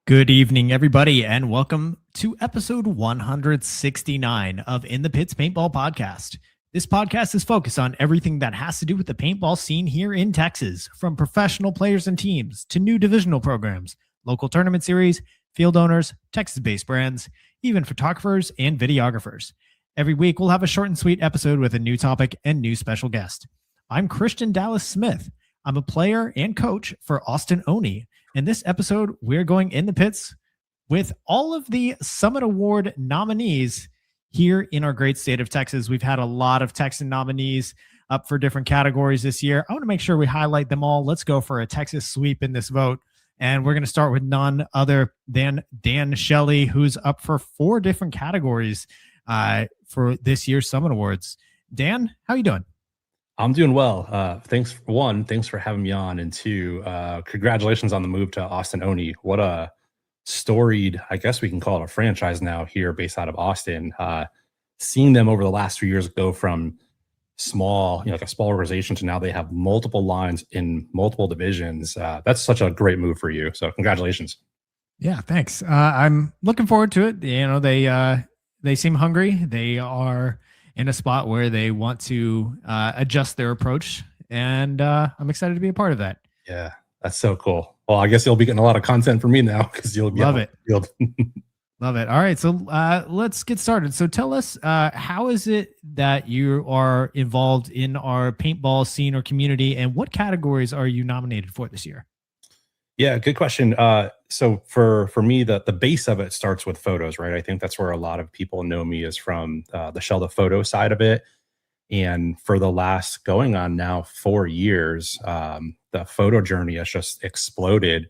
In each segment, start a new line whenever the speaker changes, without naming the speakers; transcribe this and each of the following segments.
Good evening, everybody, and welcome to episode 169 of In the Pits Paintball Podcast. This podcast is focused on everything that has to do with the paintball scene here in Texas, from professional players and teams to new divisional programs, local tournament series, field owners, Texas-based brands, even photographers and videographers. Every week, we'll have a short and sweet episode with a new topic and new special guest. I'm Christian Dallas Smith. I'm a player and coach for Austin Oni. In this episode, we're going in the pits with all of the Summit Award nominees here in our great state of Texas. We've had a lot of Texan nominees up for different categories this year. I want to make sure we highlight them all. Let's go for a Texas sweep in this vote. And we're going to start with none other than Dan Shelley, who's up for 4 different categories for this year's Summit Awards. Dan, how you doing?
I'm doing well. Thanks for having me on, and 2, congratulations on the move to Austin Oni. What a storied, I guess we can call it a franchise now here based out of Austin. Seeing them over the last few years go from small, like a small organization, to now they have multiple lines in multiple divisions. That's such a great move for you. So congratulations.
Yeah, thanks. I'm looking forward to it. They seem hungry. They are in a spot where they want to adjust their approach. And I'm excited to be a part of that.
Yeah, that's so cool. Well, I guess you'll be getting a lot of content from me now because you'll be
Love it.
Field.
Love it. All right. So let's get started. So tell us, how is it that you are involved in our paintball scene or community, and what categories are you nominated for this year?
Yeah, good question. So for me, the base of it starts with photos, right? I think that's where a lot of people know me, is from the shell to photo side of it. And for the last going on now 4 years, the photo journey has just exploded.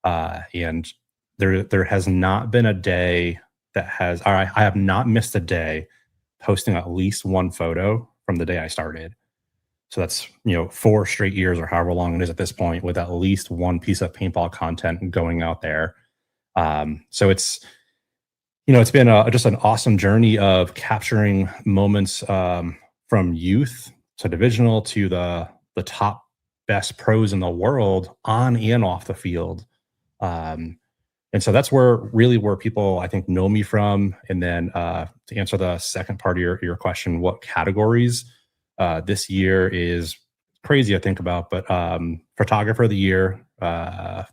And there has not been a day that has, I have not missed a day posting at least one photo from the day I started. So that's, 4 straight years or however long it is at this point, with at least one piece of paintball content going out there. So it's, it's been just an awesome journey of capturing moments from youth to divisional to the top best pros in the world on and off the field. And so that's where people, I think, know me from. And then to answer the second part of your question, what categories? This year is crazy to think about, but photographer of the year,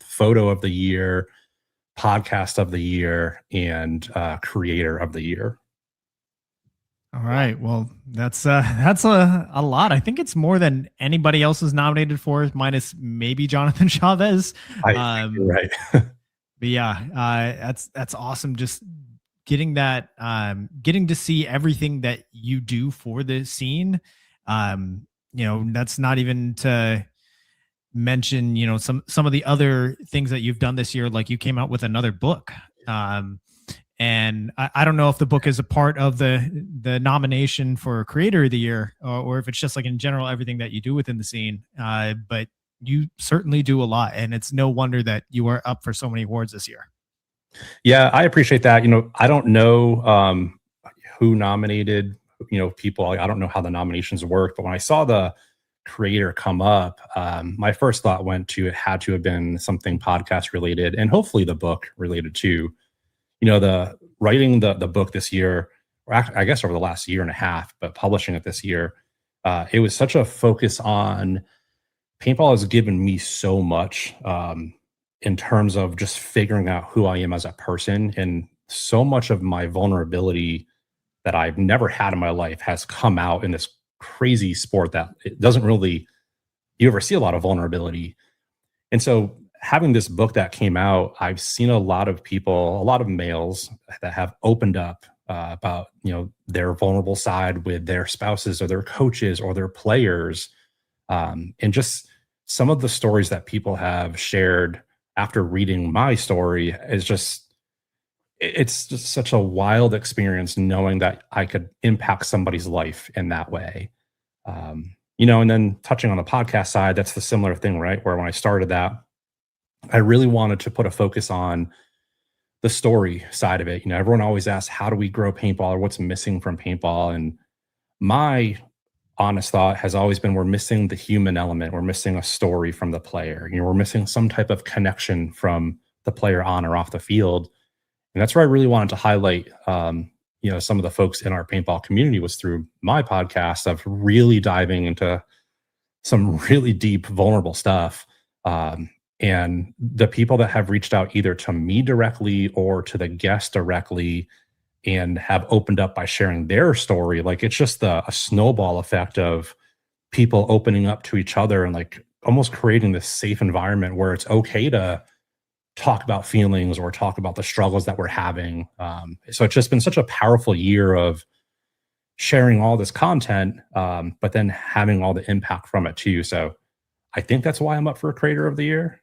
photo of the year, podcast of the year, and creator of the year.
All right. Well, that's a lot. I think it's more than anybody else is nominated for, minus maybe Jonathan Chavez.
You're right.
But yeah, that's awesome. Just getting that, getting to see everything that you do for the scene. That's not even to mention, some of the other things that you've done this year. Like, you came out with another book. And I don't know if the book is a part of the nomination for creator of the year, or if it's just like in general, everything that you do within the scene. But you certainly do a lot, and it's no wonder that you are up for so many awards this year.
Yeah, I appreciate that. I don't know who nominated people. I don't know how the nominations work, but when I saw the creator come up, my first thought went to, it had to have been something podcast related, and hopefully the book related too. The writing the book this year, or I guess over the last year and a half, but publishing it this year, it was such a focus on paintball has given me so much in terms of just figuring out who I am as a person, and so much of my vulnerability that I've never had in my life has come out in this crazy sport that it doesn't really, you ever see a lot of vulnerability. And so having this book that came out, I've seen a lot of people, a lot of males that have opened up about, their vulnerable side with their spouses or their coaches or their players. And just some of the stories that people have shared after reading my story is it's just such a wild experience, knowing that I could impact somebody's life in that way. And then touching on the podcast side, that's the similar thing, right? Where when I started that, I really wanted to put a focus on the story side of it. Everyone always asks, how do we grow paintball, or what's missing from paintball? And my honest thought has always been, we're missing the human element. We're missing a story from the player. We're missing some type of connection from the player on or off the field. And that's where I really wanted to highlight, some of the folks in our paintball community was through my podcast of really diving into some really deep, vulnerable stuff. And the people that have reached out either to me directly or to the guest directly and have opened up by sharing their story, like it's just a snowball effect of people opening up to each other and like almost creating this safe environment where it's okay to talk about feelings or talk about the struggles that we're having. So it's just been such a powerful year of sharing all this content, but then having all the impact from it too. So I think that's why I'm up for Creator of the Year.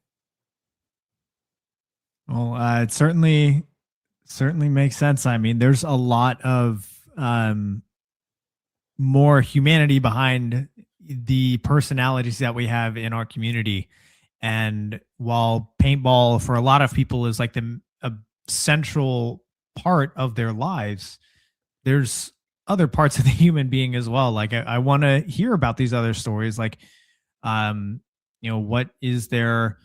Well, it certainly makes sense. I mean, there's a lot of more humanity behind the personalities that we have in our community. And while paintball for a lot of people is like a central part of their lives, there's other parts of the human being as well. Like I want to hear about these other stories. Like, what is their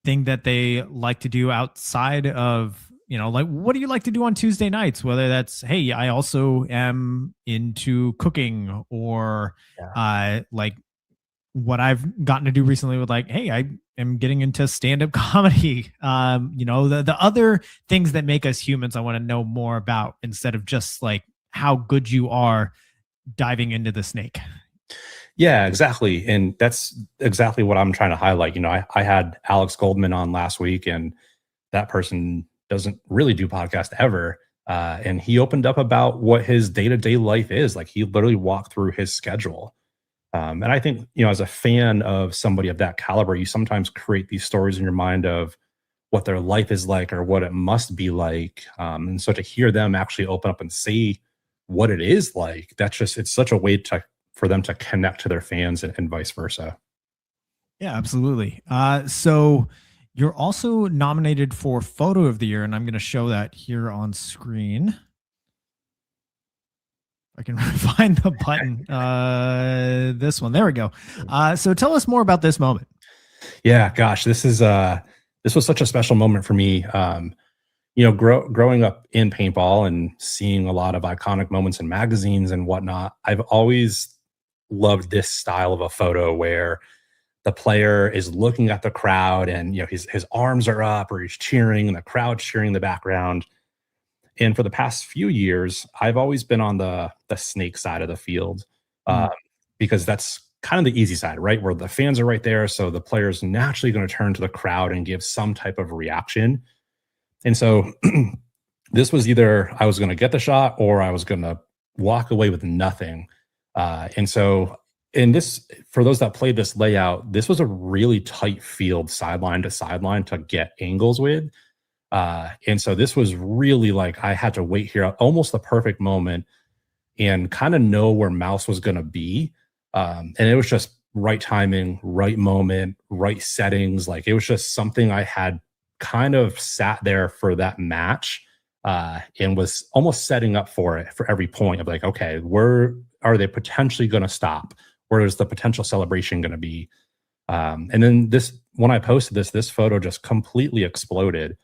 thing that they like to do outside of, like what do you like to do on Tuesday nights? Whether that's, hey, I also am into cooking, or like what I've gotten to do recently with like, hey, I am getting into stand-up comedy. The other things that make us humans, I want to know more about, instead of just like how good you are diving into the snake.
Yeah, exactly. And that's exactly what I'm trying to highlight. I had Alex Goldman on last week, and that person doesn't really do podcast ever. And he opened up about what his day-to-day life is. Like he literally walked through his schedule. And I think, as a fan of somebody of that caliber, you sometimes create these stories in your mind of what their life is like or what it must be like. And so to hear them actually open up and say what it is like, it's such a way for them to connect to their fans and vice versa.
Yeah, absolutely. So you're also nominated for Photo of the Year, and I'm going to show that here on screen. I can find the button. This one. There we go. So tell us more about this moment.
Yeah, gosh, this was such a special moment for me. Growing up in paintball and seeing a lot of iconic moments in magazines and whatnot, I've always loved this style of a photo where the player is looking at the crowd and his arms are up or he's cheering and the crowd's cheering in the background. And for the past few years, I've always been on the snake side of the field, because that's kind of the easy side, right? Where the fans are right there. So the player's naturally going to turn to the crowd and give some type of reaction. And so this was either I was going to get the shot or I was going to walk away with nothing. And so for those that played this layout, this was a really tight field, sideline to sideline, to get angles with. And so this was really like I had to wait here, almost the perfect moment, and kind of know where mouse was going to be. And it was just right timing, right moment, right settings. Like it was just something I had kind of sat there for that match, and was almost setting up for it for every point of like, okay, where are they potentially going to stop? Where is the potential celebration going to be? And then when I posted this photo just completely exploded.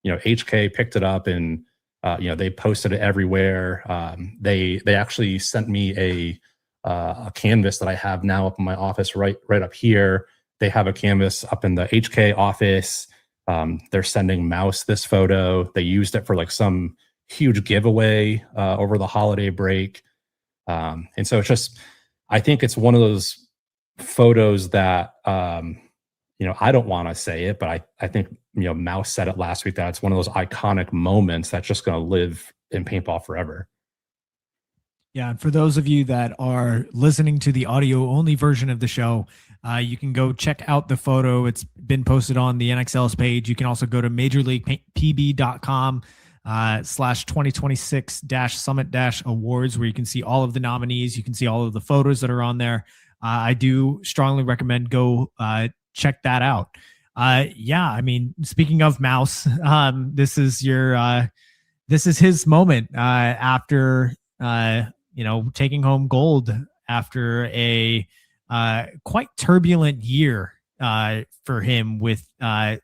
HK picked it up and, they posted it everywhere. They actually sent me a canvas that I have now up in my office, right up here. They have a canvas up in the HK office. They're sending Mouse this photo. They used it for like some huge giveaway over the holiday break. And so I think it's one of those photos that, I don't want to say it, but I think, Mouse said it last week, that it's one of those iconic moments that's just going to live in paintball forever.
Yeah. And for those of you that are listening to the audio only version of the show, you can go check out the photo. It's been posted on the NXL's page. You can also go to majorleaguepb.com /2026 Summit where you can see all of the nominees. You can see all of the photos that are on there. I do strongly recommend go check that out. Yeah, I mean, speaking of Mouse, this is his moment after taking home gold after a quite turbulent year for him with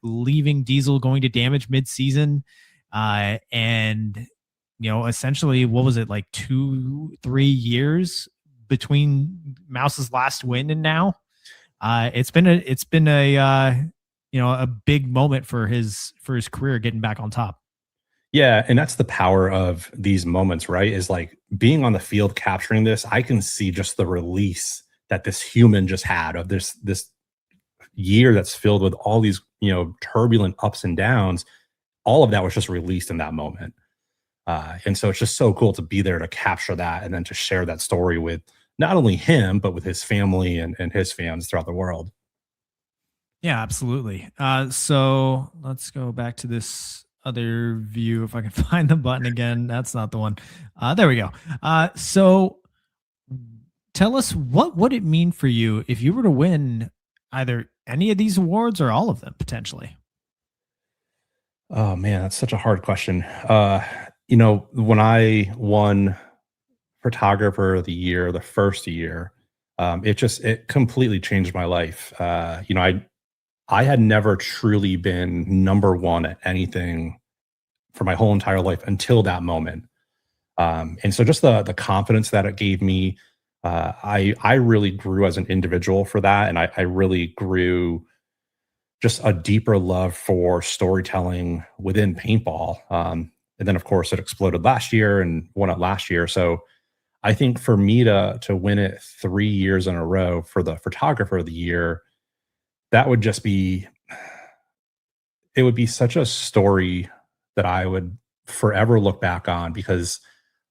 leaving Diesel, going to Damage mid-season, and essentially, what was it, like 2-3 years between Mouse's last win and now? It's been a big moment for his career, getting back on top.
Yeah, and that's the power of these moments, right? Is like being on the field capturing this, I can see just the release that this human just had of this year that's filled with all these, turbulent ups and downs. All of that was just released in that moment. And so it's just so cool to be there to capture that and then to share that story with not only him, but with his family and his fans throughout the world.
Yeah, absolutely. So let's go back to this other view. If I can find the button again, that's not the one. There we go. So tell us, what would it mean for you if you were to win either any of these awards or all of them potentially?
Oh man, that's such a hard question. When I won photographer of the year, the first year, it completely changed my life. I had never truly been number one at anything for my whole entire life until that moment. And so just the confidence that it gave me, I really grew as an individual for that. And I really grew just a deeper love for storytelling within paintball. And then of course it exploded last year and won it last year. So I think for me to win it 3 years in a row for the photographer of the year, that would just be, it would be such a story that I would forever look back on, because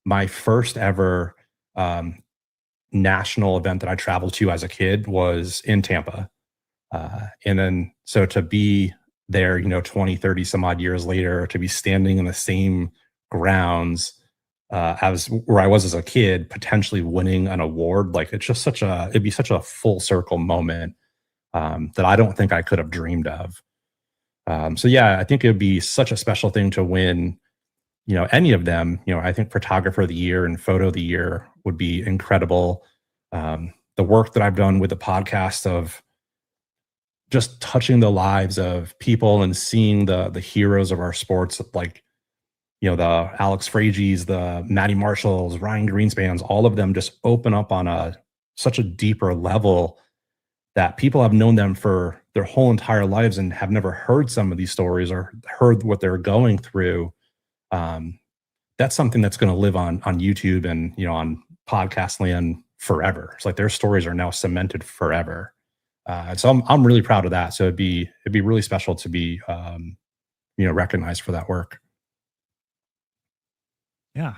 my first ever national event that I traveled to as a kid was in Tampa. And then so to be there, 20, 30 some odd years later, to be standing in the same grounds as where I was as a kid, potentially winning an award, like it's just it'd be such a full circle moment that I don't think I could have dreamed of. So yeah, I think it would be such a special thing to win, any of them. I think photographer of the year and photo of the year would be incredible. The work that I've done with the podcast of just touching the lives of people and seeing the heroes of our sports, like, the Alex Frages, the Matty Marshalls, Ryan Greenspans, all of them just open up on such a deeper level that people have known them for their whole entire lives and have never heard some of these stories or heard what they're going through. That's something that's going to live on YouTube and, on podcast land forever. It's like their stories are now cemented forever. So I'm really proud of that. So it'd be really special to be, recognized for that work.
Yeah,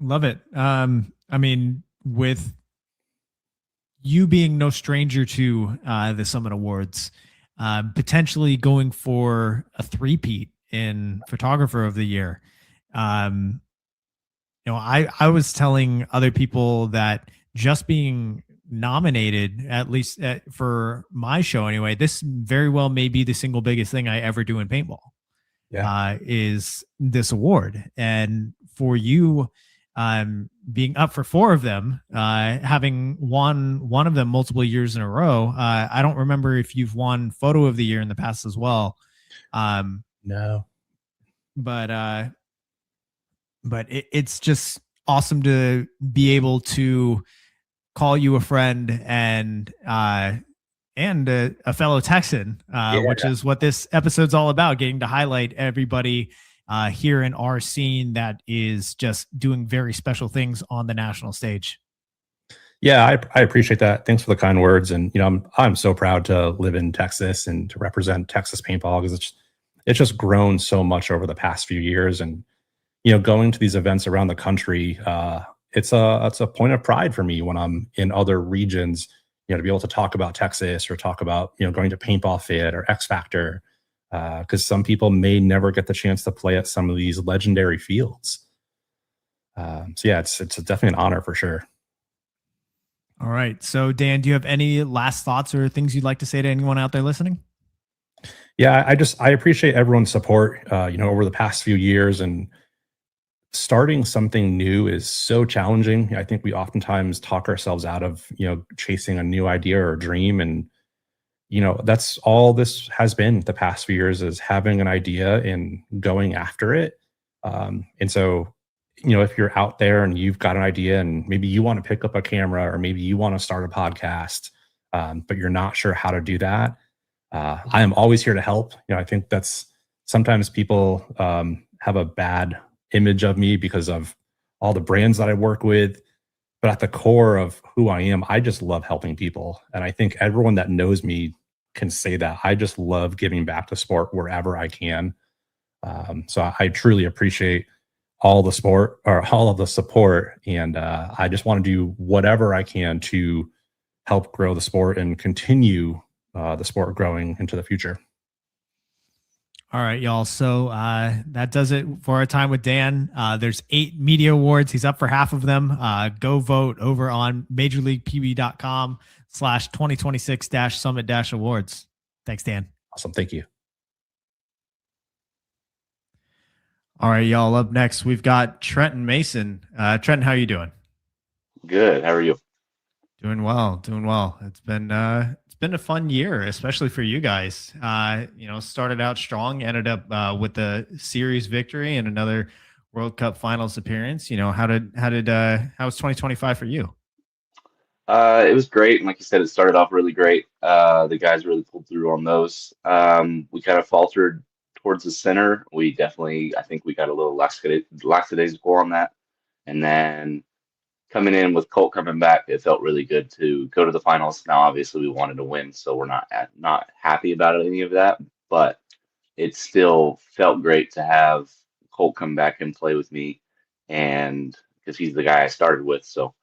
love it. I mean, with you being no stranger to the Summit Awards, potentially going for a three-peat in Photographer of the Year. I was telling other people that just being nominated, at least for my show anyway, this very well may be the single biggest thing I ever do in paintball.
Yeah.
Is this award. And for you, being up for 4 of them, having won one of them multiple years in a row. I don't remember if you've won photo of the year in the past as well.
No.
But it's just awesome to be able to call you a friend and a fellow Texan, which is what this episode's all about, getting to highlight everybody here in our scene that is just doing very special things on the national stage.
Yeah, I appreciate that. Thanks for the kind words. And, I'm so proud to live in Texas and to represent Texas paintball, because it's just grown so much over the past few years. And, going to these events around the country, it's a point of pride for me when I'm in other regions, to be able to talk about Texas or talk about, going to Paintball Fit or X Factor, because some people may never get the chance to play at some of these legendary fields. So yeah, it's definitely an honor for sure.
All right. So Dan, do you have any last thoughts or things you'd like to say to anyone out there listening?
Yeah, I appreciate everyone's support, over the past few years, and starting something new is so challenging. I think we oftentimes talk ourselves out of, chasing a new idea or dream. And, that's all this has been the past few years, is having an idea and going after it. And so, if you're out there and you've got an idea and maybe you want to pick up a camera or maybe you want to start a podcast, but you're not sure how to do that, I am always here to help. I think that's sometimes people have a bad image of me because of all the brands that I work with. But at the core of who I am, I just love helping people. And I think everyone that knows me can say that. I just love giving back to sport wherever I can. So I truly appreciate all the sport or all of the support. And I just want to do whatever I can to help grow the sport and continue the sport growing into the future.
All right, y'all. So that does it for our time with Dan. There's 8 media awards. He's up for half of them. Go vote over on majorleaguepb.com/2026-summit-awards. Thanks, Dan.
Awesome. Thank you.
All right, y'all. Up next, we've got Trenton Mason. Trenton, how are you doing?
Good. How are you?
Doing well. Doing well. It's been a fun year, especially for you guys. Started out strong, ended up with the series victory and another World Cup Finals appearance. How was 2025 for you?
It was great. And like you said, it started off really great. The guys really pulled through on those. We kind of faltered towards the center. I think we got a little lackadaisical on that. And then coming in with Colt coming back, it felt really good to go to the finals. Now, obviously, we wanted to win, so we're not happy about any of that. But it still felt great to have Colt come back and play with me, and because he's the guy I started with. So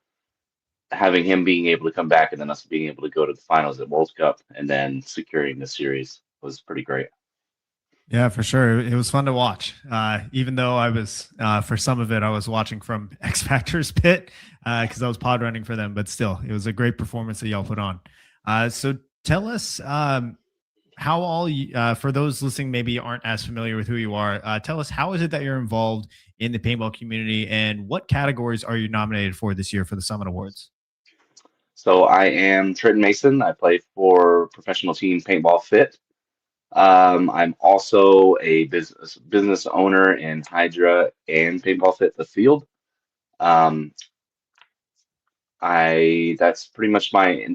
having him being able to come back and then us being able to go to the finals at World Cup and then securing the series was pretty great.
Yeah, for sure. It was fun to watch. Even though I was, for some of it, I was watching from X Factor's pit because I was pod running for them. But still, it was a great performance that y'all put on. So tell us for those listening, maybe aren't as familiar with who you are. Tell us, how is it that you're involved in the paintball community, and what categories are you nominated for this year for the Summit Awards?
So I am Trenton Mason. I play for professional team Paintball Fit. I'm also a business owner in Hydra and Paintball Fit the Field. That's pretty much my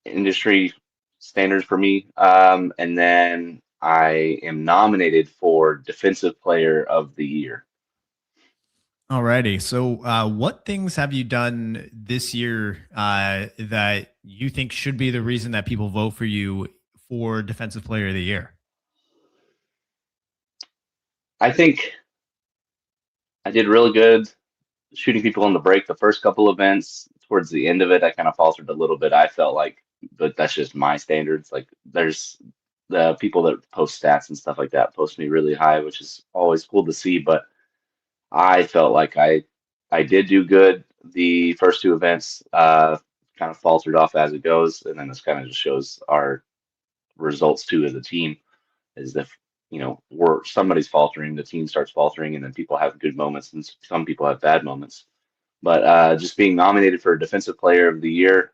industry standards for me. And then I am nominated for Defensive Player of the Year.
Alrighty. So, what things have you done this year that you think should be the reason that people vote for you for Defensive Player of the Year?
I think I did really good shooting people on the break the first couple events. Towards the end of it, I kind of faltered a little bit. I felt like, but that's just my standards. Like there's the people that post stats and stuff like that post me really high, which is always cool to see. But I felt like I did do good. The first 2 events kind of faltered off as it goes, and then this kind of just shows our results too as a team. Is if somebody's faltering, the team starts faltering, and then people have good moments and some people have bad moments. But just being nominated for Defensive Player of the Year,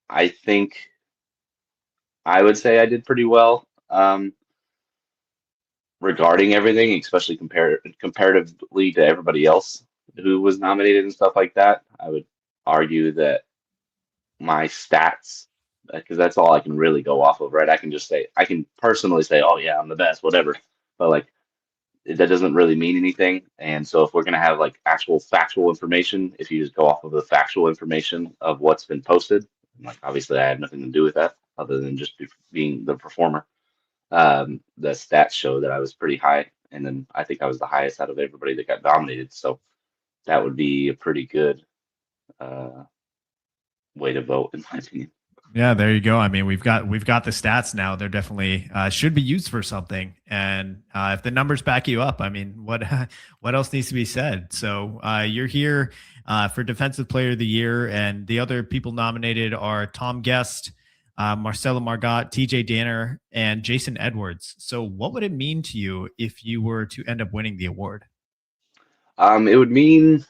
I think I would say I did pretty well regarding everything, especially comparatively to everybody else who was nominated and stuff like that. I would argue that my stats, because that's all I can really go off of, right? I can personally say, oh yeah, I'm the best, whatever. But like that doesn't really mean anything. And so if we're gonna have like actual factual information, if you just go off of the factual information of what's been posted, like obviously I had nothing to do with that other than just being the performer. The stats show that I was pretty high, and then I think I was the highest out of everybody that got nominated. So that would be a pretty good way to vote, in my opinion.
Yeah, there you go. I mean, we've got the stats now. They're definitely should be used for something. And if the numbers back you up, I mean, what else needs to be said? So you're here for Defensive Player of the Year, and the other people nominated are Tom Guest, Marcelo Margot, TJ Danner, and Jason Edwards. So what would it mean to you if you were to end up winning the award?
It would mean,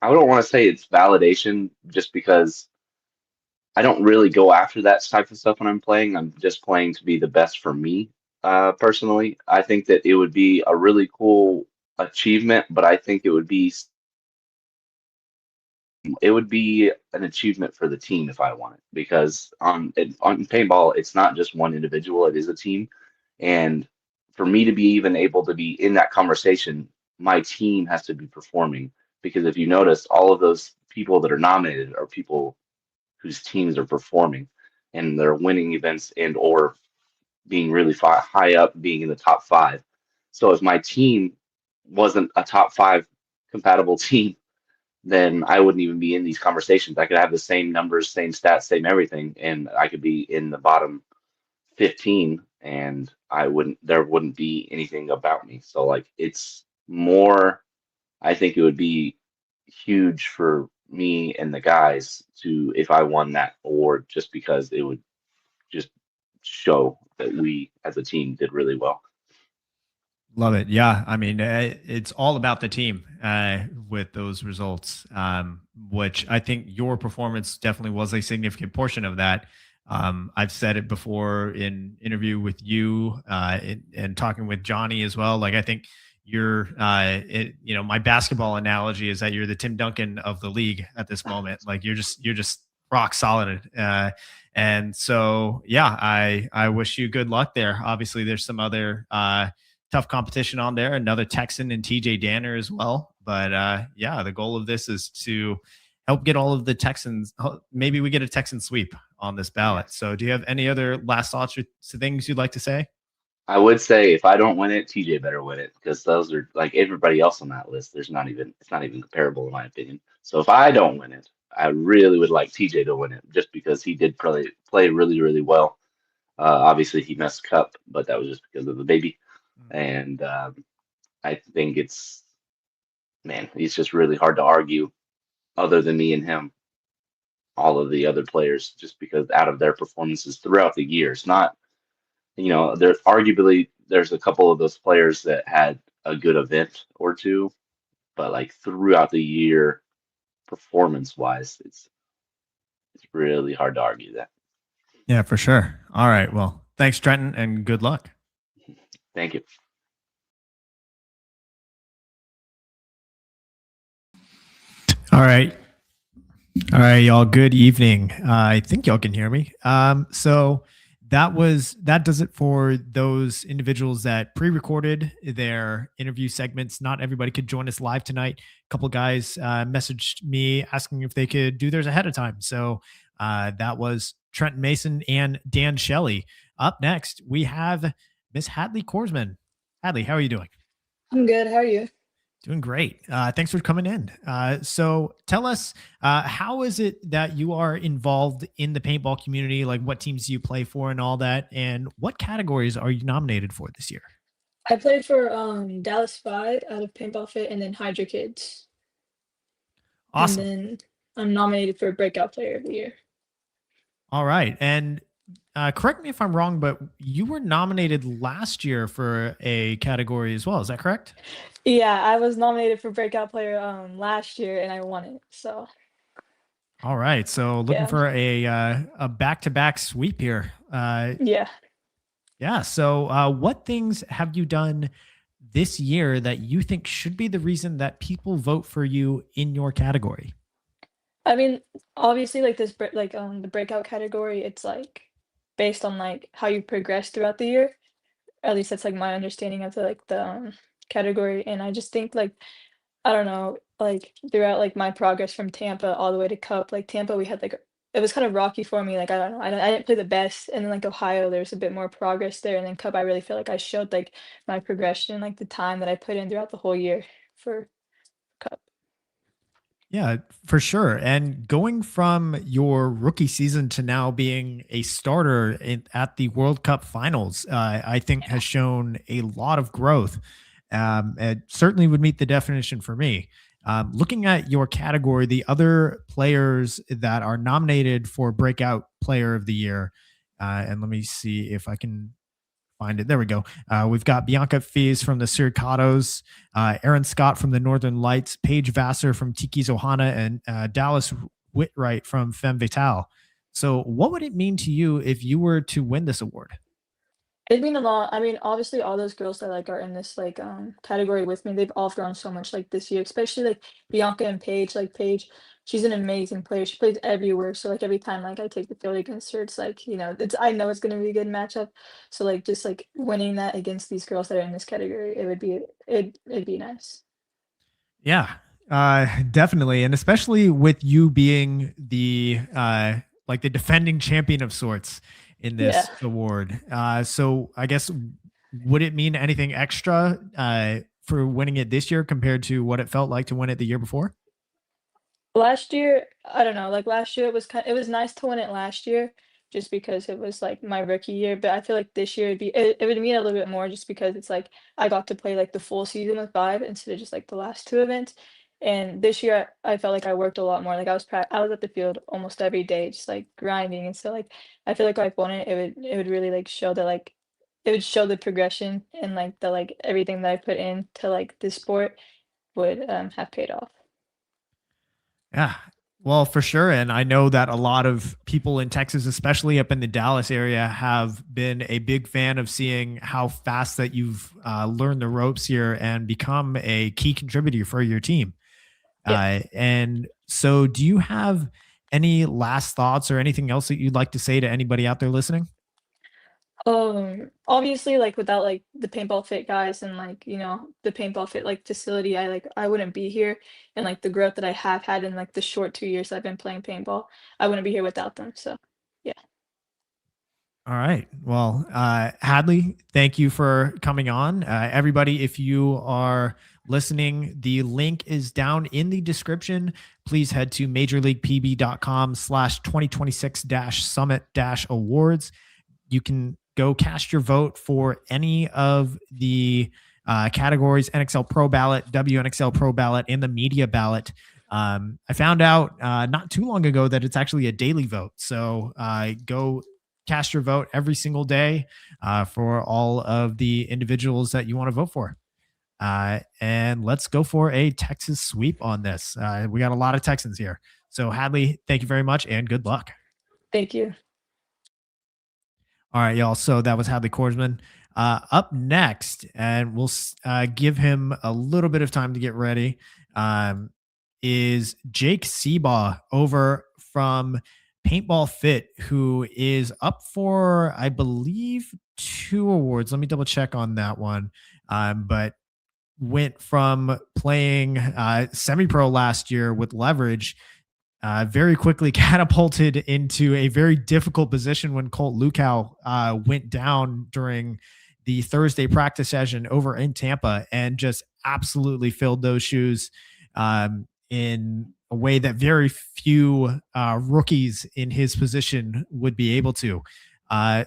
I don't want to say it's validation just because I don't really go after that type of stuff when I'm playing. I'm just playing to be the best for me, personally. I think that it would be a really cool achievement, but I think it would be an achievement for the team if I won it, because on paintball it's not just one individual, it is a team. And for me to be even able to be in that conversation, my team has to be performing, because if you notice, all of those people that are nominated are people whose teams are performing and they're winning events and or being really high up, being in the top five. So if my team wasn't a top five compatible team, then I wouldn't even be in these conversations. I could have the same numbers, same stats, same everything, and I could be in the bottom 15 and there wouldn't be anything about me. So like it's more, I think it would be huge for me and the guys to if I won that award, just because it would just show that we as a team did really well.
Love it. Yeah. I mean, it's all about the team with those results, which I think your performance definitely was a significant portion of that. I've said it before in interview with you and talking with Johnny as well. Like, I think my basketball analogy is that you're the Tim Duncan of the league at this moment. Like you're just rock solid. And so, yeah, I wish you good luck there. Obviously there's some other, tough competition on there. Another Texan and TJ Danner as well. But yeah, the goal of this is to help get all of the Texans. Maybe we get a Texan sweep on this ballot. So do you have any other last thoughts or things you'd like to say?
I would say if I don't win it, TJ better win it, because those are like everybody else on that list. It's not even comparable in my opinion. So if I don't win it, I really would like TJ to win it, just because he did play really, really well. Obviously he messed cup, but that was just because of the baby. And I think it's just really hard to argue, other than me and him, all of the other players, just because out of their performances throughout the years, not, there's a couple of those players that had a good event or two, but like throughout the year, performance wise, it's really hard to argue that.
Yeah, for sure. All right. Well, thanks, Trenton, and good luck.
Thank you.
All right. All right, y'all. Good evening. I think y'all can hear me. So that does it for those individuals that pre-recorded their interview segments. Not everybody could join us live tonight. A couple guys messaged me asking if they could do theirs ahead of time. So that was Trenton Mason and Dan Shelley. Up next, we have Miss Hadley Korsman. Hadley, how are you doing?
I'm good. How are you?
Doing great. Thanks for coming in. So tell us, how is it that you are involved in the paintball community? Like, what teams do you play for and all that? And what categories are you nominated for this year?
I played for Dallas 5 out of Paintball Fit, and then Hydra Kids.
Awesome.
And then I'm nominated for Breakout Player of the Year.
All right. And correct me if I'm wrong, but you were nominated last year for a category as well. Is that correct?
Yeah, I was nominated for Breakout Player last year, and I won it. So.
All right. So looking for a back-to-back sweep here.
Yeah.
Yeah. So what things have you done this year that you think should be the reason that people vote for you in your category?
I mean, obviously, like the breakout category, it's like based on like how you progress throughout the year. At least that's like my understanding of the category. And I just think like, I don't know, like throughout like my progress from Tampa all the way to Cup, like Tampa, we had like it was kind of rocky for me. Like I don't know, I didn't play the best, and then like Ohio, there's a bit more progress there, and then Cup, I really feel like I showed like my progression, like the time that I put in throughout the whole year for Cup.
Yeah, for sure. And going from your rookie season to now being a starter at the World Cup finals, I think has shown a lot of growth. It certainly would meet the definition for me. Looking at your category, the other players that are nominated for Breakout Player of the Year, and let me see if I can find it. There we go. We've got Bianca Fies from the Siricatos, Aaron Scott from the Northern Lights, Paige Vassar from Tiki's Ohana, and Dallas Whitwright from Femme Fatale. So what would it mean to you if you were to win this award?
It'd mean a lot. I mean, obviously, all those girls that like are in this like category with me, they've all grown so much like this year, especially like Bianca and Paige. Like Paige, she's an amazing player. She plays everywhere. So like every time like I take the field against her, it's like, it's I know it's gonna be a good matchup. So like just like winning that against these girls that are in this category, it'd be nice.
Yeah, definitely. And especially with you being the like the defending champion of sorts in
Yeah.
this award. So I guess would it mean anything extra for winning it this year compared to what it felt like to win it the year before?
Last year, I don't know, like, last year it was nice to win it last year just because it was, like, my rookie year, but I feel like this year it would mean a little bit more just because it's, like, I got to play, like, the full season with 5 instead of just, like, the last 2 events, and this year, I felt like I worked a lot more, like, I was at the field almost every day just, like, grinding, and so, like, I feel like if I won it, it would really, like, show that, like it would show the progression and, like, everything that I put into, like, this sport would, have paid off.
Yeah. Well, for sure. And I know that a lot of people in Texas, especially up in the Dallas area, have been a big fan of seeing how fast that you've learned the ropes here and become a key contributor for your team.
Yeah.
And so, do you have any last thoughts or anything else that you'd like to say to anybody out there listening?
Obviously, like, without, like, the Paintball Fit guys and, like, the Paintball Fit, like, facility, I wouldn't be here, and, like, the growth that I have had in, like, the short 2 years I've been playing paintball, I wouldn't be here without them, so, yeah.
All right. Well, Hadley, thank you for coming on. Everybody, if you are listening, the link is down in the description. Please head to majorleaguepb.com/2026-summit-awards. You can go cast your vote for any of the categories: NXL Pro Ballot, WNXL Pro Ballot, and the Media Ballot. I found out not too long ago that it's actually a daily vote. So go cast your vote every single day for all of the individuals that you want to vote for. And let's go for a Texas sweep on this. We got a lot of Texans here. So, Hadley, thank you very much and good luck.
Thank you.
All right, y'all. So that was Hadley Korsman. Up next, and we'll give him a little bit of time to get ready, is Jake Seabaugh over from Paintball Fit, who is up for, I believe, 2 awards. Let me double check on that one. But went from playing semi-pro last year with Leverage, very quickly catapulted into a very difficult position when Colt Lukow went down during the Thursday practice session over in Tampa, and just absolutely filled those shoes in a way that very few rookies in his position would be able to.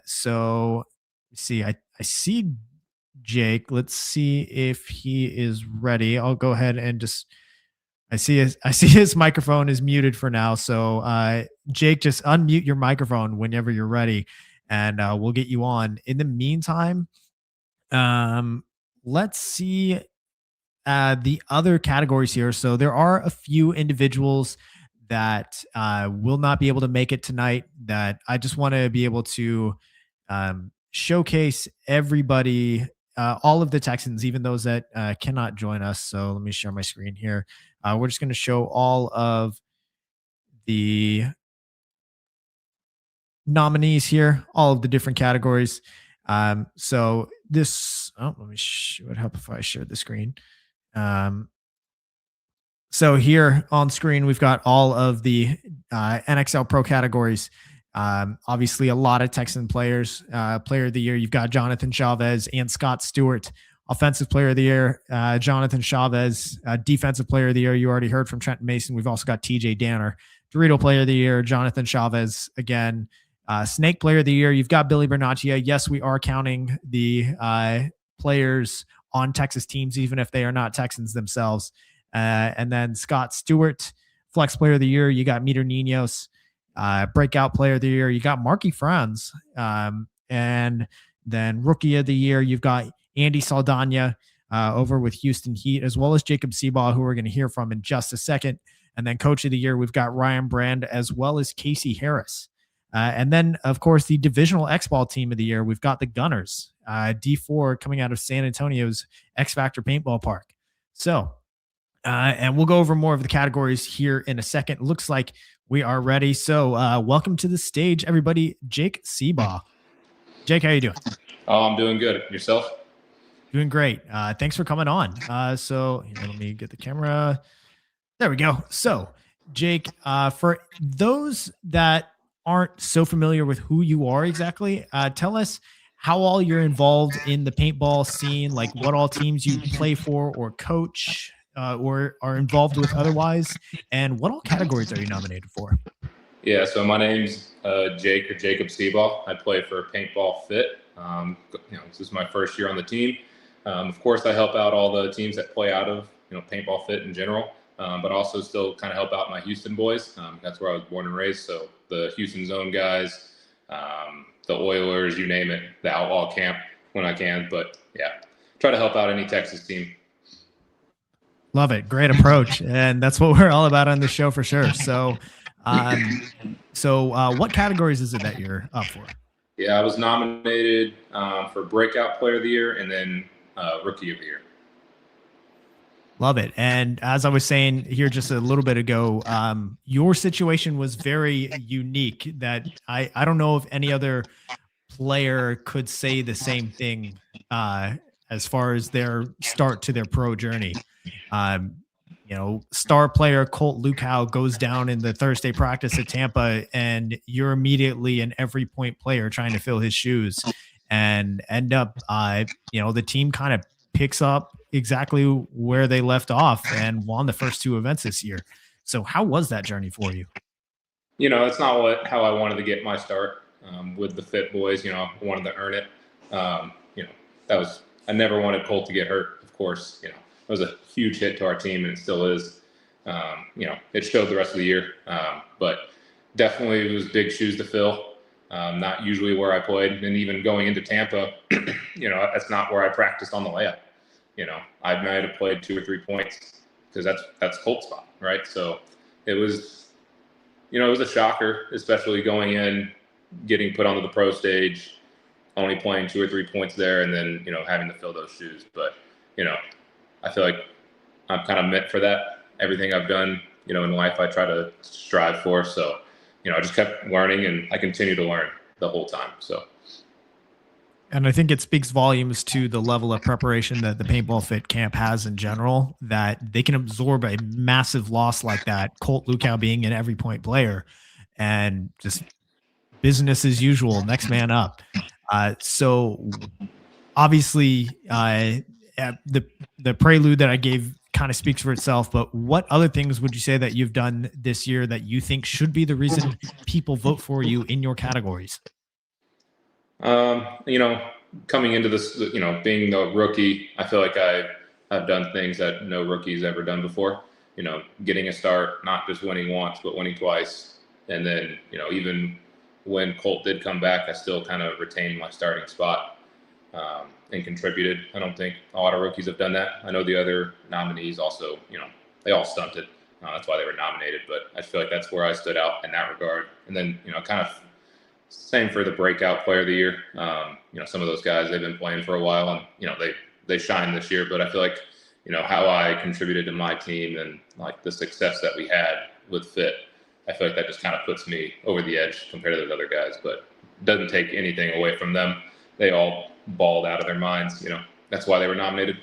So see, I see Jake. Let's see if he is ready. I'll go ahead and just I see his microphone is muted for now. So Jake, just unmute your microphone whenever you're ready, and we'll get you on. In the meantime, let's see the other categories here. So there are a few individuals that will not be able to make it tonight that I just want to be able to showcase everybody, all of the Texans, even those that cannot join us. So let me share my screen here. We're just going to show all of the nominees here, all of the different categories. So this, let me, it would help if I shared the screen. So here on screen, we've got all of the NXL Pro categories. Obviously, a lot of Texan players. Player of the Year, you've got Jonathan Chavez and Scott Stewart. Offensive Player of the Year, Jonathan Chavez. Defensive Player of the Year, you already heard from Trent Mason. We've also got TJ Danner. Dorito Player of the Year, Jonathan Chavez again. Snake Player of the Year, you've got Billy Bernaccia. Yes, we are counting the players on Texas teams, even if they are not Texans themselves. And then Scott Stewart, Flex Player of the Year, you got Meter Ninos. Breakout Player of the Year, you got Marky Franz. And then Rookie of the Year, you've got Andy Saldana over with Houston Heat, as well as Jacob Seabaugh, who we're going to hear from in just a second. And then Coach of the Year, we've got Ryan Brand, as well as Casey Harris. And then, of course, the divisional X-Ball team of the year, we've got the Gunners, D4 coming out of San Antonio's X Factor Paintball Park. So, and we'll go over more of the categories here in a second. Looks like we are ready. So welcome to the stage, everybody, Jake Seabaugh. Jake, how you doing?
Oh, I'm doing good. Yourself?
Doing great. Thanks for coming on. So here, let me get the camera. There we go. So, Jake, for those that aren't so familiar with who you are exactly, tell us how all you're involved in the paintball scene, like what all teams you play for or coach or are involved with otherwise, and what all categories are you nominated for?
Yeah, so my name's Jake or Jacob Seabaugh. I play for Paintball Fit. This is my first year on the team. Of course, I help out all the teams that play out of Paintball Fit in general, but also still kind of help out my Houston boys. That's where I was born and raised. So the Houston Zone guys, the Oilers, you name it, the Outlaw Camp when I can. But yeah, try to help out any Texas team.
Love it. Great approach. And that's what we're all about on the show for sure. So, what categories is it that you're up for?
Yeah, I was nominated for Breakout Player of the Year and then Rookie of the Year.
Love it. And as I was saying here just a little bit ago, your situation was very unique that I don't know if any other player could say the same thing as far as their start to their pro journey. Star player Colt Lukow goes down in the Thursday practice at Tampa, and you're immediately an every point player trying to fill his shoes and end up, the team kind of picks up exactly where they left off and won the first two events this year. So how was that journey for you?
It's not how I wanted to get my start with the Fit boys. I wanted to earn it. I never wanted Colt to get hurt, of course. It was a huge hit to our team, and it still is. It showed the rest of the year, but definitely it was big shoes to fill. Not usually where I played, and even going into Tampa, that's not where I practiced on the layup. I might have played 2 or 3 points because that's Colt's spot, right? So it was, it was a shocker, especially going in, getting put onto the pro stage, only playing 2 or 3 points there, and then having to fill those shoes. But I feel like I'm kind of meant for that. Everything I've done, in life, I try to strive for. So, I just kept learning, and I continue to learn the whole time. So.
And I think it speaks volumes to the level of preparation that the Paintball Fit camp has in general, that they can absorb a massive loss like that, Colt Lukow being an every point player, and just business as usual, next man up. So obviously the prelude that I gave kind of speaks for itself, but what other things would you say that you've done this year that you think should be the reason people vote for you in your categories?
Coming into this, being the rookie, I feel like I've done things that no rookie's ever done before. Getting a start, not just winning once, but winning twice. And then, even when Colt did come back, I still kind of retained my starting spot and contributed. I don't think a lot of rookies have done that. I know the other nominees also, they all stunted. That's why they were nominated. But I feel like that's where I stood out in that regard. And then, kind of same for the Breakout Player of the Year. Some of those guys, they've been playing for a while, and they shine this year. But I feel like, how I contributed to my team and like the success that we had with Fit, I feel like that just kind of puts me over the edge compared to those other guys. But it doesn't take anything away from them. They all balled out of their minds. That's why they were nominated.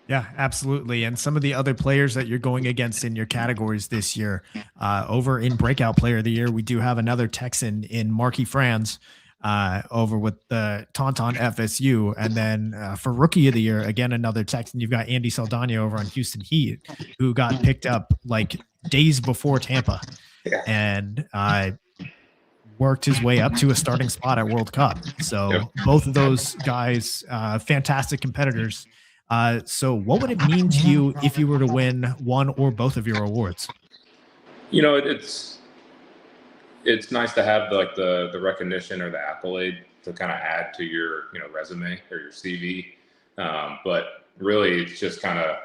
Yeah, absolutely. And some of the other players that you're going against in your categories this year, over in Breakout Player of the Year, we do have another Texan in Marky Franz over with the Tauntaun FSU. And then for Rookie of the Year, again, another Texan, you've got Andy Saldana over on Houston Heat, who got picked up like days before Tampa.
Yeah.
And worked his way up to a starting spot at World Cup. So both of those guys, fantastic competitors. So what would it mean to you if you were to win one or both of your awards?
It's nice to have the recognition or the accolade to kind of add to your, resume or your CV. But really it's just kind of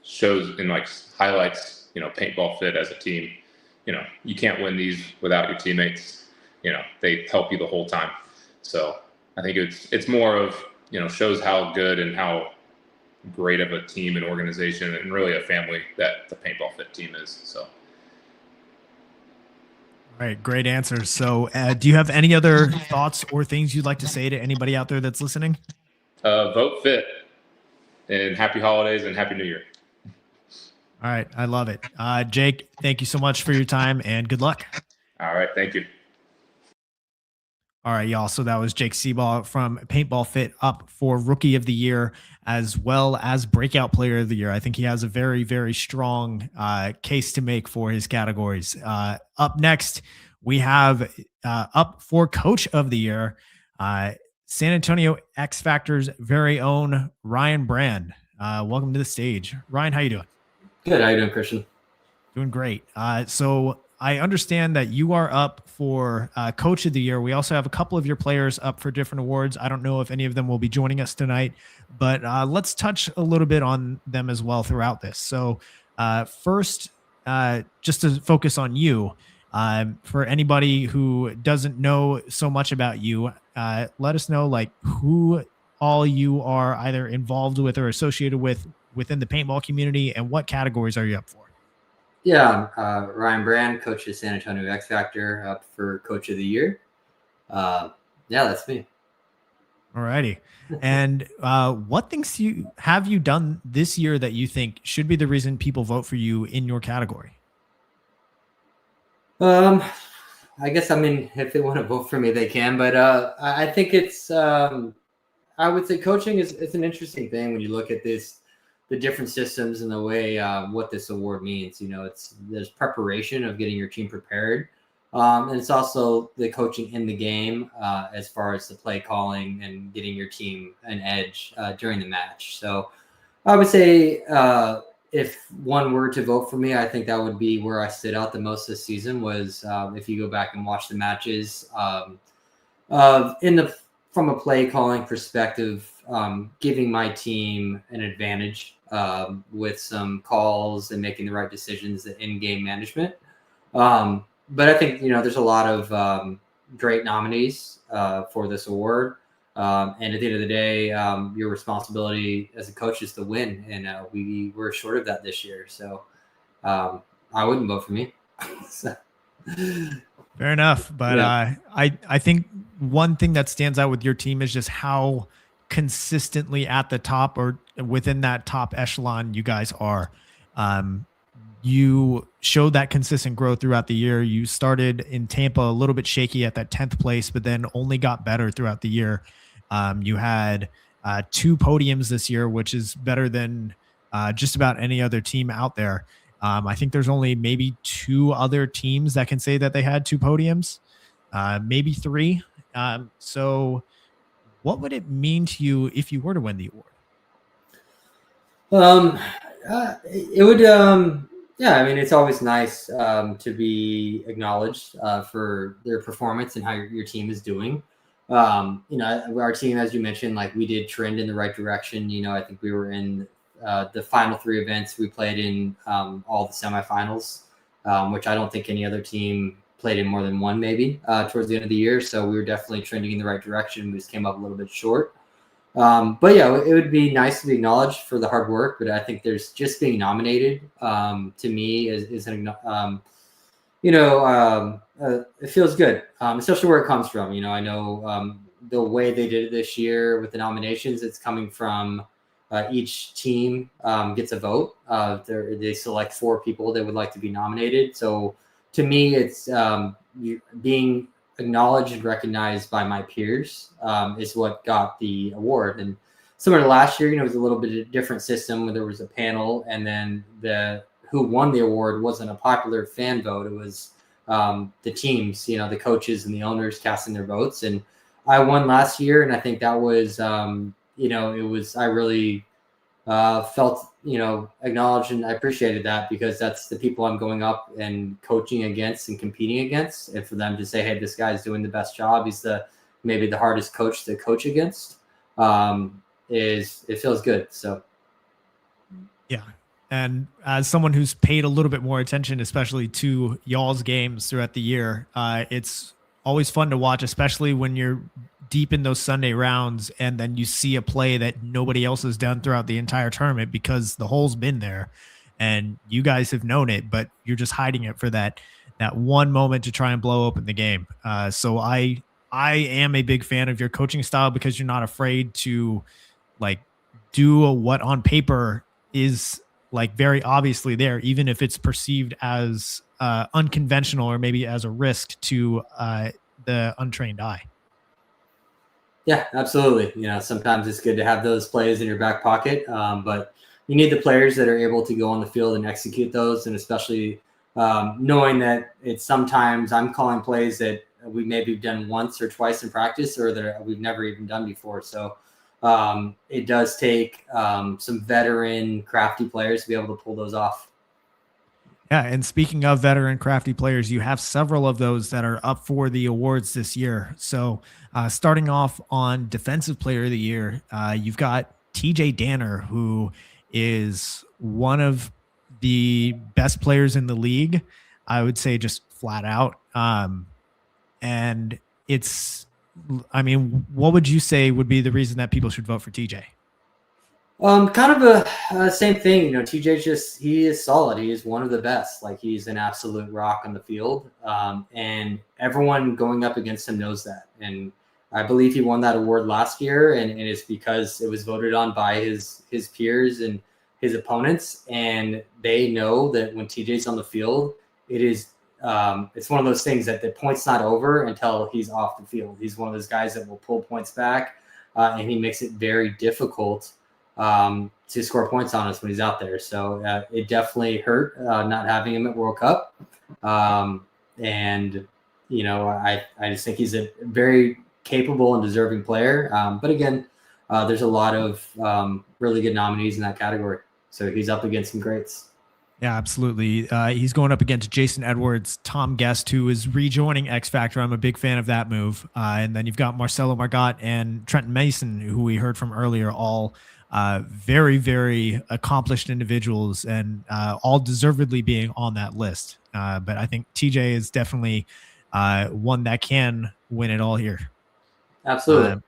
shows and highlights, Paintball Fit as a team. You can't win these without your teammates. they help you the whole time. So I think it's more of, shows how good and how great of a team and organization and really a family that the Paintball Fit team is. So.
All right, great answers. So do you have any other thoughts or things you'd like to say to anybody out there that's listening?
Vote Fit, and happy holidays and happy New Year.
All right, I love it. Jake, thank you so much for your time and good luck.
All right, thank you.
All right, y'all. So that was Jake Seaball from Paintball Fit up for Rookie of the Year as well as Breakout Player of the Year. I think he has a very, very strong case to make for his categories. Up next, we have up for Coach of the Year, San Antonio X Factor's very own Ryan Brand. Welcome to the stage. Ryan, how you doing?
Good. How you doing, Christian?
Doing great. So I understand that you are up for Coach of the Year. We also have a couple of your players up for different awards. I don't know if any of them will be joining us tonight, but let's touch a little bit on them as well throughout this. So first, just to focus on you, for anybody who doesn't know so much about you, let us know like who all you are either involved with or associated with within the paintball community and what categories are you up for?
Yeah, Ryan Brand, coach of San Antonio X Factor, up for Coach of the Year. Yeah, that's me.
All righty. And what things have you done this year that you think should be the reason people vote for you in your category?
I guess, if they want to vote for me, they can. But I think it's, I would say coaching is an interesting thing when you look at the different systems and the way what this award means. There's preparation of getting your team prepared. And it's also the coaching in the game as far as the play calling and getting your team an edge during the match. So I would say if one were to vote for me, I think that would be where I stood out the most this season was if you go back and watch the matches from a play calling perspective, giving my team an advantage with some calls and making the right decisions, the in-game management. But I think, there's a lot of great nominees for this award. And at the end of the day, your responsibility as a coach is to win. And we were short of that this year. So I wouldn't vote for me.
Fair enough. But
Yeah.
I think one thing that stands out with your team is just how consistently at the top or within that top echelon you guys are. You showed that consistent growth throughout the year. You started in Tampa a little bit shaky at that 10th place, but then only got better throughout the year. You had 2 podiums this year, which is better than just about any other team out there. I think there's only maybe 2 other teams that can say that they had 2 podiums, maybe 3. So what would it mean to you if you were to win the award?
It would, it's always nice to be acknowledged for their performance and how your team is doing. Our team, as you mentioned, like we did trend in the right direction. I think we were in the final 3 events. We played in all the semifinals, which I don't think any other team played in more than one, maybe towards the end of the year. So we were definitely trending in the right direction. We just came up a little bit short. But yeah, it would be nice to be acknowledged for the hard work, but I think there's just being nominated to me is it feels good, especially where it comes from. I know the way they did it this year with the nominations, it's coming from each team gets a vote. They select 4 people they would like to be nominated. So to me, it's being acknowledged and recognized by my peers is what got the award. And similar to last year, it was a little bit of a different system where there was a panel, and then who won the award wasn't a popular fan vote. It was the teams, the coaches and the owners casting their votes. And I won last year, and I think that was, I really felt, acknowledged, and I appreciated that because that's the people I'm going up and coaching against and competing against. And for them to say, hey, this guy's doing the best job, he's maybe the hardest coach to coach against, it feels good. So
yeah. And as someone who's paid a little bit more attention, especially to y'all's games throughout the year, it's always fun to watch, especially when you're deep in those Sunday rounds and then you see a play that nobody else has done throughout the entire tournament because the hole's been there and you guys have known it, but you're just hiding it for that one moment to try and blow open the game. So I am a big fan of your coaching style because you're not afraid to like do what on paper is like very obviously there, even if it's perceived as unconventional or maybe as a risk to the untrained eye.
Yeah, absolutely. You know, sometimes it's good to have those plays in your back pocket, but you need the players that are able to go on the field and execute those, and especially knowing that it's sometimes I'm calling plays that we maybe done once or twice in practice or that we've never even done before. So it does take some veteran crafty players to be able to pull those off.
Yeah, and speaking of veteran crafty players, you have several of those that are up for the awards this year. So starting off on Defensive Player of the Year, you've got TJ Danner, who is one of the best players in the league, I would say, just flat out. And it's, I mean, what would you say would be the reason that people should vote for TJ?
Kind of a same thing. You know, TJ's he is solid. He is one of the best. Like, he's an absolute rock on the field. And everyone going up against him knows that. And I believe he won that award last year, and it's because it was voted on by his peers and his opponents. And they know that when TJ's on the field, it is it's one of those things that the point's not over until he's off the field. He's one of those guys that will pull points back, and he makes it very difficult to score points on us when he's out there. So it definitely hurt not having him at World Cup. And, you know, I just think he's a very capable and deserving player. But again, there's a lot of really good nominees in that category. So he's up against some greats.
Yeah, absolutely. He's going up against Jason Edwards, Tom Guest, who is rejoining X Factor. I'm a big fan of that move. And then you've got Marcelo Margot and Trenton Mason, who we heard from earlier, all very, very accomplished individuals and all deservedly being on that list. But I think TJ is definitely one that can win it all here.
Absolutely.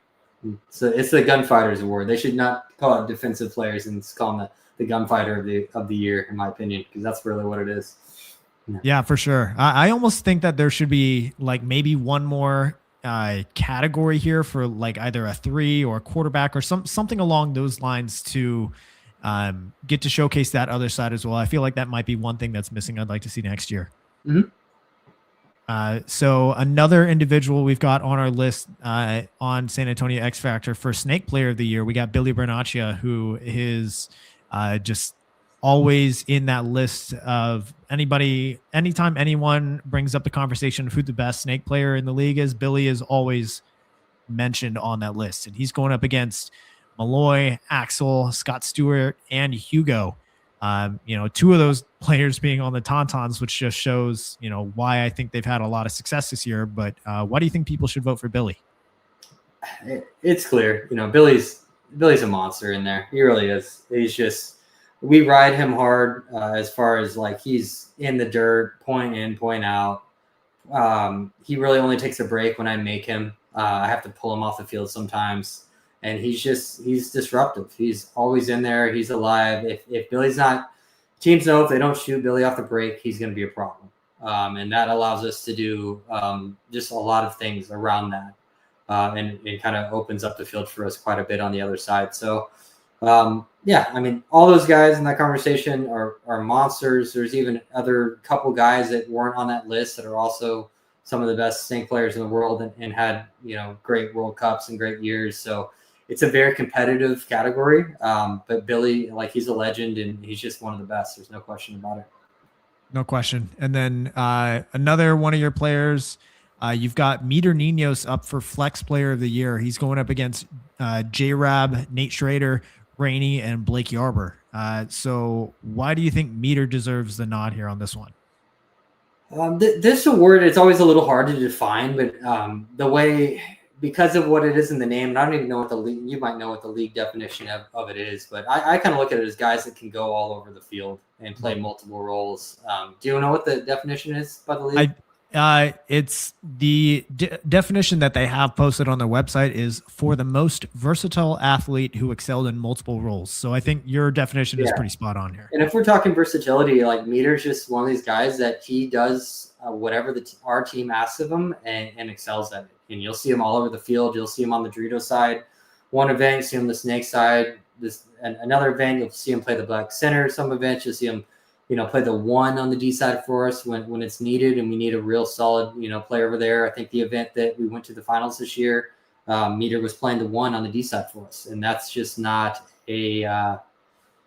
So it's the Gunfighters Award. They should not call it defensive players and call them the Gunfighter of the year, in my opinion, because that's really what it is.
Yeah, for sure. I almost think that there should be like maybe one more category here for like either a 3 or a quarterback or something along those lines to get to showcase that other side as well. I feel like that might be one thing that's missing. I'd like to see next year.
Mm-hmm.
So another individual we've got on our list on San Antonio X Factor for Snake Player of the Year, we got Billy Bernaccia, who is just always in that list of anytime anyone brings up the conversation of who the best snake player in the league is, Billy is always mentioned on that list. And he's going up against Malloy, Axel, Scott Stewart, and Hugo. You know, 2 of those players being on the Tauntauns, which just shows, you know, why I think they've had a lot of success this year. But why do you think people should vote for Billy?
It's clear, you know, Billy's a monster in there. He really is. He's just, we ride him hard as far as like he's in the dirt, point in, point out. He really only takes a break when I make him. I have to pull him off the field sometimes. And he's disruptive. He's always in there. He's alive. If Billy's not, teams know if they don't shoot Billy off the break, he's going to be a problem. And that allows us to do just a lot of things around that. And it kind of opens up the field for us quite a bit on the other side. So, yeah, I mean, all those guys in that conversation are monsters. There's even other couple guys that weren't on that list that are also some of the best snake players in the world and had, you know, great World Cups and great years. So it's a very competitive category. But Billy, like, he's a legend and he's just one of the best. There's no question about it. No question.
And then another one of your players, you've got Meter Ninos up for Flex Player of the Year. He's going up against J-Rab, Nate Schrader, Rainey, and Blake Yarber. So why do you think Meter deserves the nod here on this one?
This award, it's always a little hard to define, but the way, because of what it is in the name, and I don't even know what the league, you might know what the league definition of it is, but I kind of look at it as guys that can go all over the field and play multiple roles. Do you know what the definition is by the league?
It's the definition that they have posted on their website is for the most versatile athlete who excelled in multiple roles. So I think your definition is pretty spot on here.
And if we're talking versatility, like Meter's just one of these guys that he does whatever our team asks of him and excels at it. And you'll see him all over the field. You'll see him on the Dorito side. One event, you see him the snake side. Another event, you'll see him play the black center. Some events, you'll see him, play the one on the D side for us when it's needed, and we need a real solid, player over there. I think the event that we went to the finals this year, Meter was playing the one on the D side for us, and that's just not a,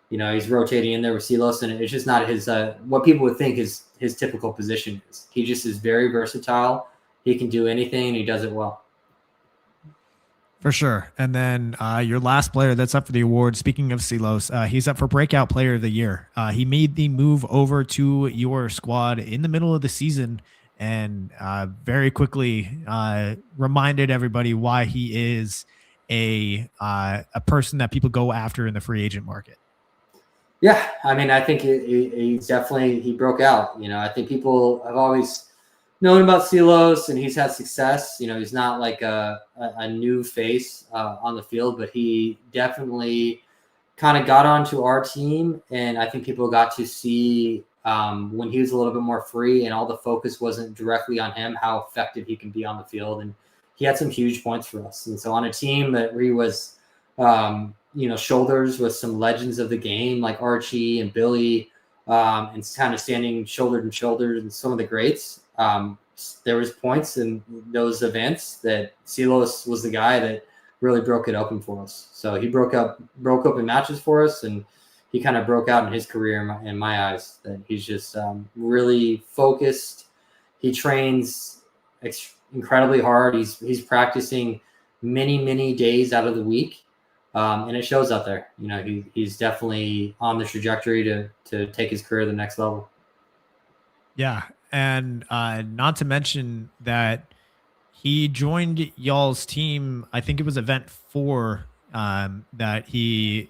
he's rotating in there with Silos, and it's just not his, what people would think his typical position is. He just is very versatile. He can do anything, and he does it well.
For sure. And then your last player that's up for the award, speaking of Silos, he's up for Breakout Player of the Year. He made the move over to your squad in the middle of the season and very quickly reminded everybody why he is a person that people go after in the free agent market.
Yeah, I mean, I think he's definitely, he broke out. I think people have always known about Silos, and he's had success. He's not like a new face on the field, but he definitely kind of got onto our team. And I think people got to see when he was a little bit more free and all the focus wasn't directly on him, how effective he can be on the field. And he had some huge points for us. And so on a team that where he was, shoulders with some legends of the game like Archie and Billy, and kind of standing shoulder to shoulder and some of the greats. There was points in those events that Silos was the guy that really broke it open for us. So he broke up in matches for us, and he kind of broke out in his career in my eyes. That he's just really focused. He trains incredibly hard. He's practicing many days out of the week, and it shows out there. He's definitely on the trajectory to take his career to the next level.
Yeah. And not to mention that he joined y'all's team. I think it was event 4 that he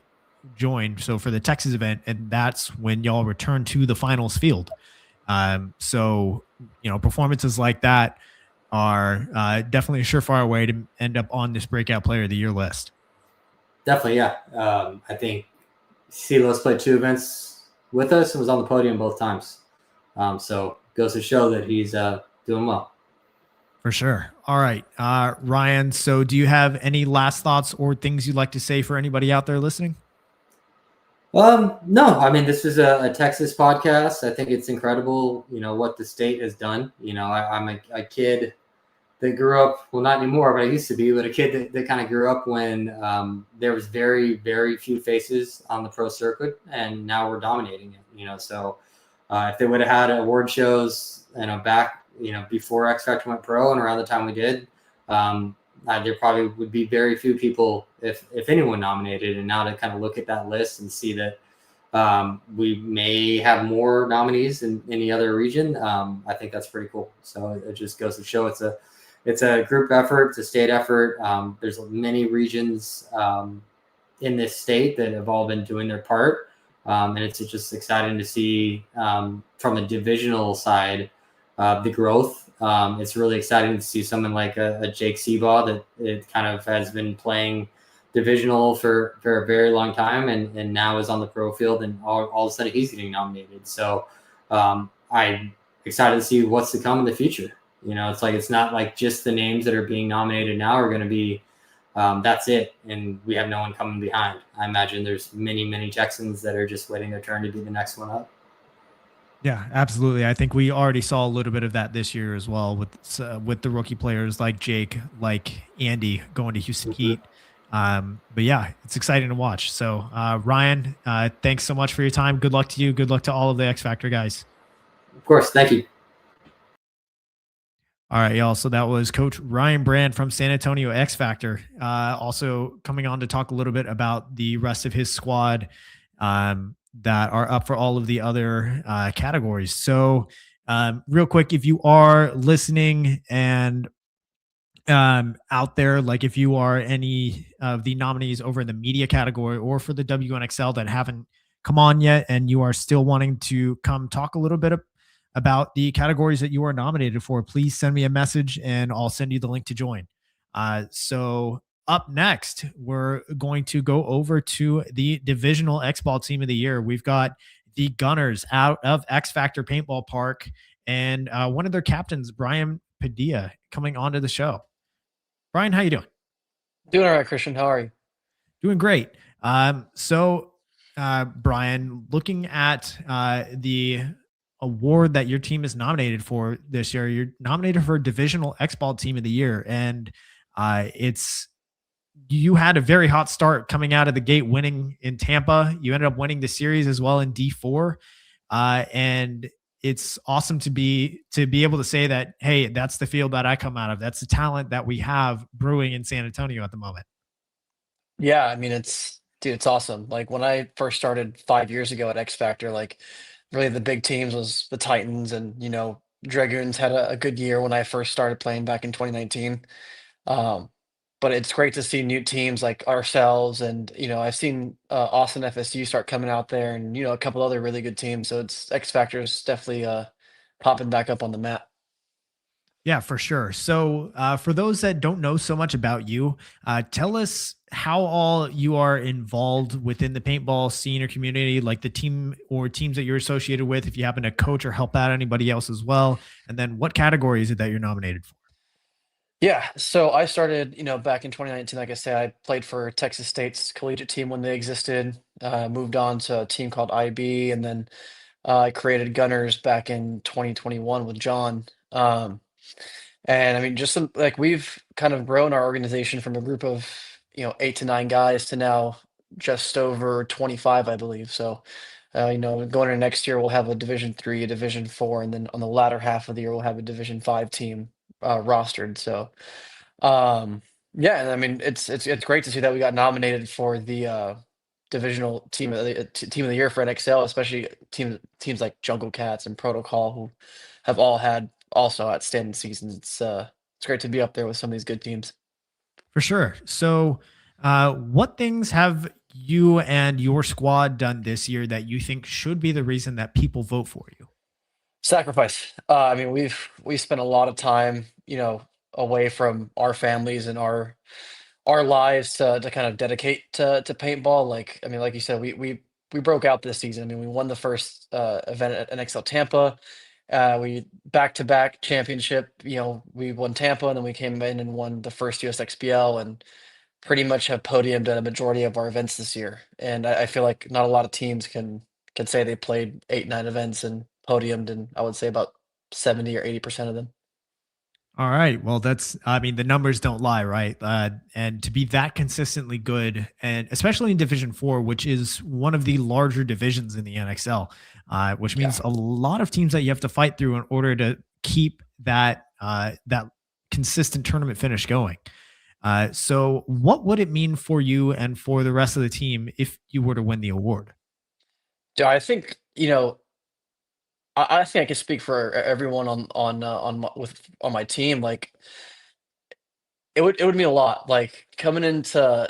joined. So for the Texas event, and that's when y'all returned to the finals field. So, performances like that are definitely a surefire way to end up on this Breakout Player of the Year list.
Definitely, yeah. I think Silos played 2 events with us and was on the podium both times. So goes to show that he's doing well.
For sure. All right, Ryan. So do you have any last thoughts or things you'd like to say for anybody out there listening?
No, I mean, this is a Texas podcast. I think it's incredible, what the state has done. I'm a kid that grew up, well, not anymore, but I used to be, but a kid that kind of grew up when there was very, very few faces on the pro circuit, and now we're dominating it, so if they would have had award shows, back, before X Factor went pro and around the time we did, there probably would be very few people, if anyone, nominated. And now to kind of look at that list and see that we may have more nominees in any other region, I think that's pretty cool. So it just goes to show it's a group effort, it's a state effort. There's many regions in this state that have all been doing their part. And it's just exciting to see from a divisional side the growth. It's really exciting to see someone like a Jake Seabaugh that it kind of has been playing divisional for a very long time and now is on the pro field, and all of a sudden he's getting nominated. So I'm excited to see what's to come in the future. It's not like just the names that are being nominated now are going to be that's it, and we have no one coming behind. I imagine there's many Texans that are just waiting their turn to be the next one up.
Yeah, absolutely. I think we already saw a little bit of that this year as well with the rookie players like Jake, like Andy going to Houston Heat. But yeah, it's exciting to watch. So Ryan, thanks so much for your time. Good luck to you. Good luck to all of the X Factor guys.
Of course. Thank you.
All right, y'all. So that was Coach Ryan Brand from San Antonio X Factor. Also coming on to talk a little bit about the rest of his squad that are up for all of the other categories. So real quick, if you are listening and out there, like if you are any of the nominees over in the media category or for the WNXL that haven't come on yet and you are still wanting to come talk a little bit about the categories that you are nominated for, please send me a message and I'll send you the link to join. So up next, we're going to go over to the divisional X-Ball team of the year. We've got the Gunners out of X Factor Paintball Park and one of their captains, Brian Padilla, coming onto the show. Brian, how you doing?
Doing all right, Christian. How are you?
Doing great. Brian, looking at the award that your team is nominated for this year, you're nominated for Divisional X-Ball Team of the Year, and you had a very hot start coming out of the gate, winning in Tampa. You ended up winning the series as well in D4, and it's awesome to be able to say that, hey, that's the field that I come out of. That's the talent that we have brewing in San Antonio at the moment.
Yeah, I mean, it's awesome. Like when I first started 5 years ago at X Factor, like really the big teams was the Titans, and Dragoons had a good year when I first started playing back in 2019. But it's great to see new teams like ourselves, and I've seen Austin FSU start coming out there, and a couple other really good teams. So it's X Factor is definitely popping back up on the map.
Yeah, for sure. So for those that don't know so much about you, tell us how all you are involved within the paintball scene or community, like the team or teams that you're associated with, if you happen to coach or help out anybody else as well. And then what category is it that you're nominated for?
Yeah, so I started, back in 2019. Like I said, I played for Texas State's collegiate team when they existed. Moved on to a team called IB, and then I created Gunners back in 2021 with John. And I mean, like we've kind of grown our organization from a group of 8 to 9 guys to now just over 25, I believe. So, going into next year, we'll have a Division 3, a Division 4, and then on the latter half of the year, we'll have a Division 5 team rostered. So, yeah, and I mean, it's great to see that we got nominated for the divisional team of the year for NXL, especially teams like Jungle Cats and Protocol, who have all had also outstanding seasons. It's great to be up there with some of these good teams.
For sure. So what things have you and your squad done this year that you think should be the reason that people vote for you?
Sacrifice. I mean, we spent a lot of time, away from our families and our lives to kind of dedicate to paintball. Like, I mean, like you said, we broke out this season. I mean, we won the first event at NXL Tampa. We back-to-back championship. We won Tampa, and then we came in and won the first USXBL, and pretty much have podiumed at a majority of our events this year. And I feel like not a lot of teams can say they played 8-9 events and podiumed, and I would say about 70 or 80% of them.
All right. Well, the numbers don't lie, right? And to be that consistently good, and especially in Division 4, which is one of the larger divisions in the NXL, which means a lot of teams that you have to fight through in order to keep that consistent tournament finish going. So what would it mean for you and for the rest of the team if you were to win the award?
I think, I think I can speak for everyone on my team. Like, it would mean a lot. Like coming into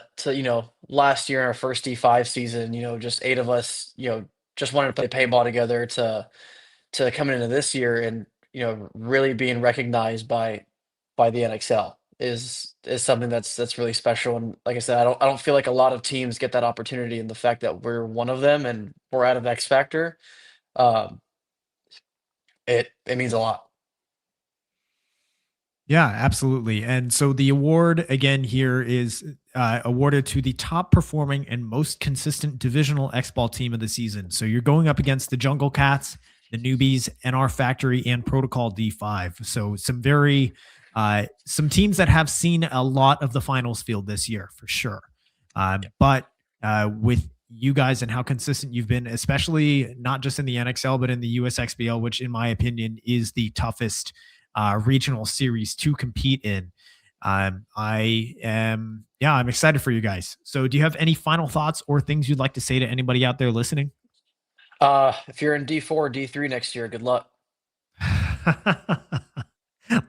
last year in our first D5 season, just 8 of us, just wanted to play paintball together, to coming into this year and really being recognized by the NXL is something that's really special. And like I said, I don't feel like a lot of teams get that opportunity, and the fact that we're one of them and we're out of X Factor, it means a lot.
Yeah, absolutely. And so the award again here is awarded to the top performing and most consistent divisional X-Ball team of the season. So you're going up against the Jungle Cats, the Newbies, NR Factory, and Protocol D5. So some teams that have seen a lot of the finals field this year for sure. But with you guys and how consistent you've been, especially not just in the NXL, but in the USXBL, which in my opinion is the toughest regional series to compete in. I'm excited for you guys. So do you have any final thoughts or things you'd like to say to anybody out there listening?
If you're in D4 or D3 next year, good luck.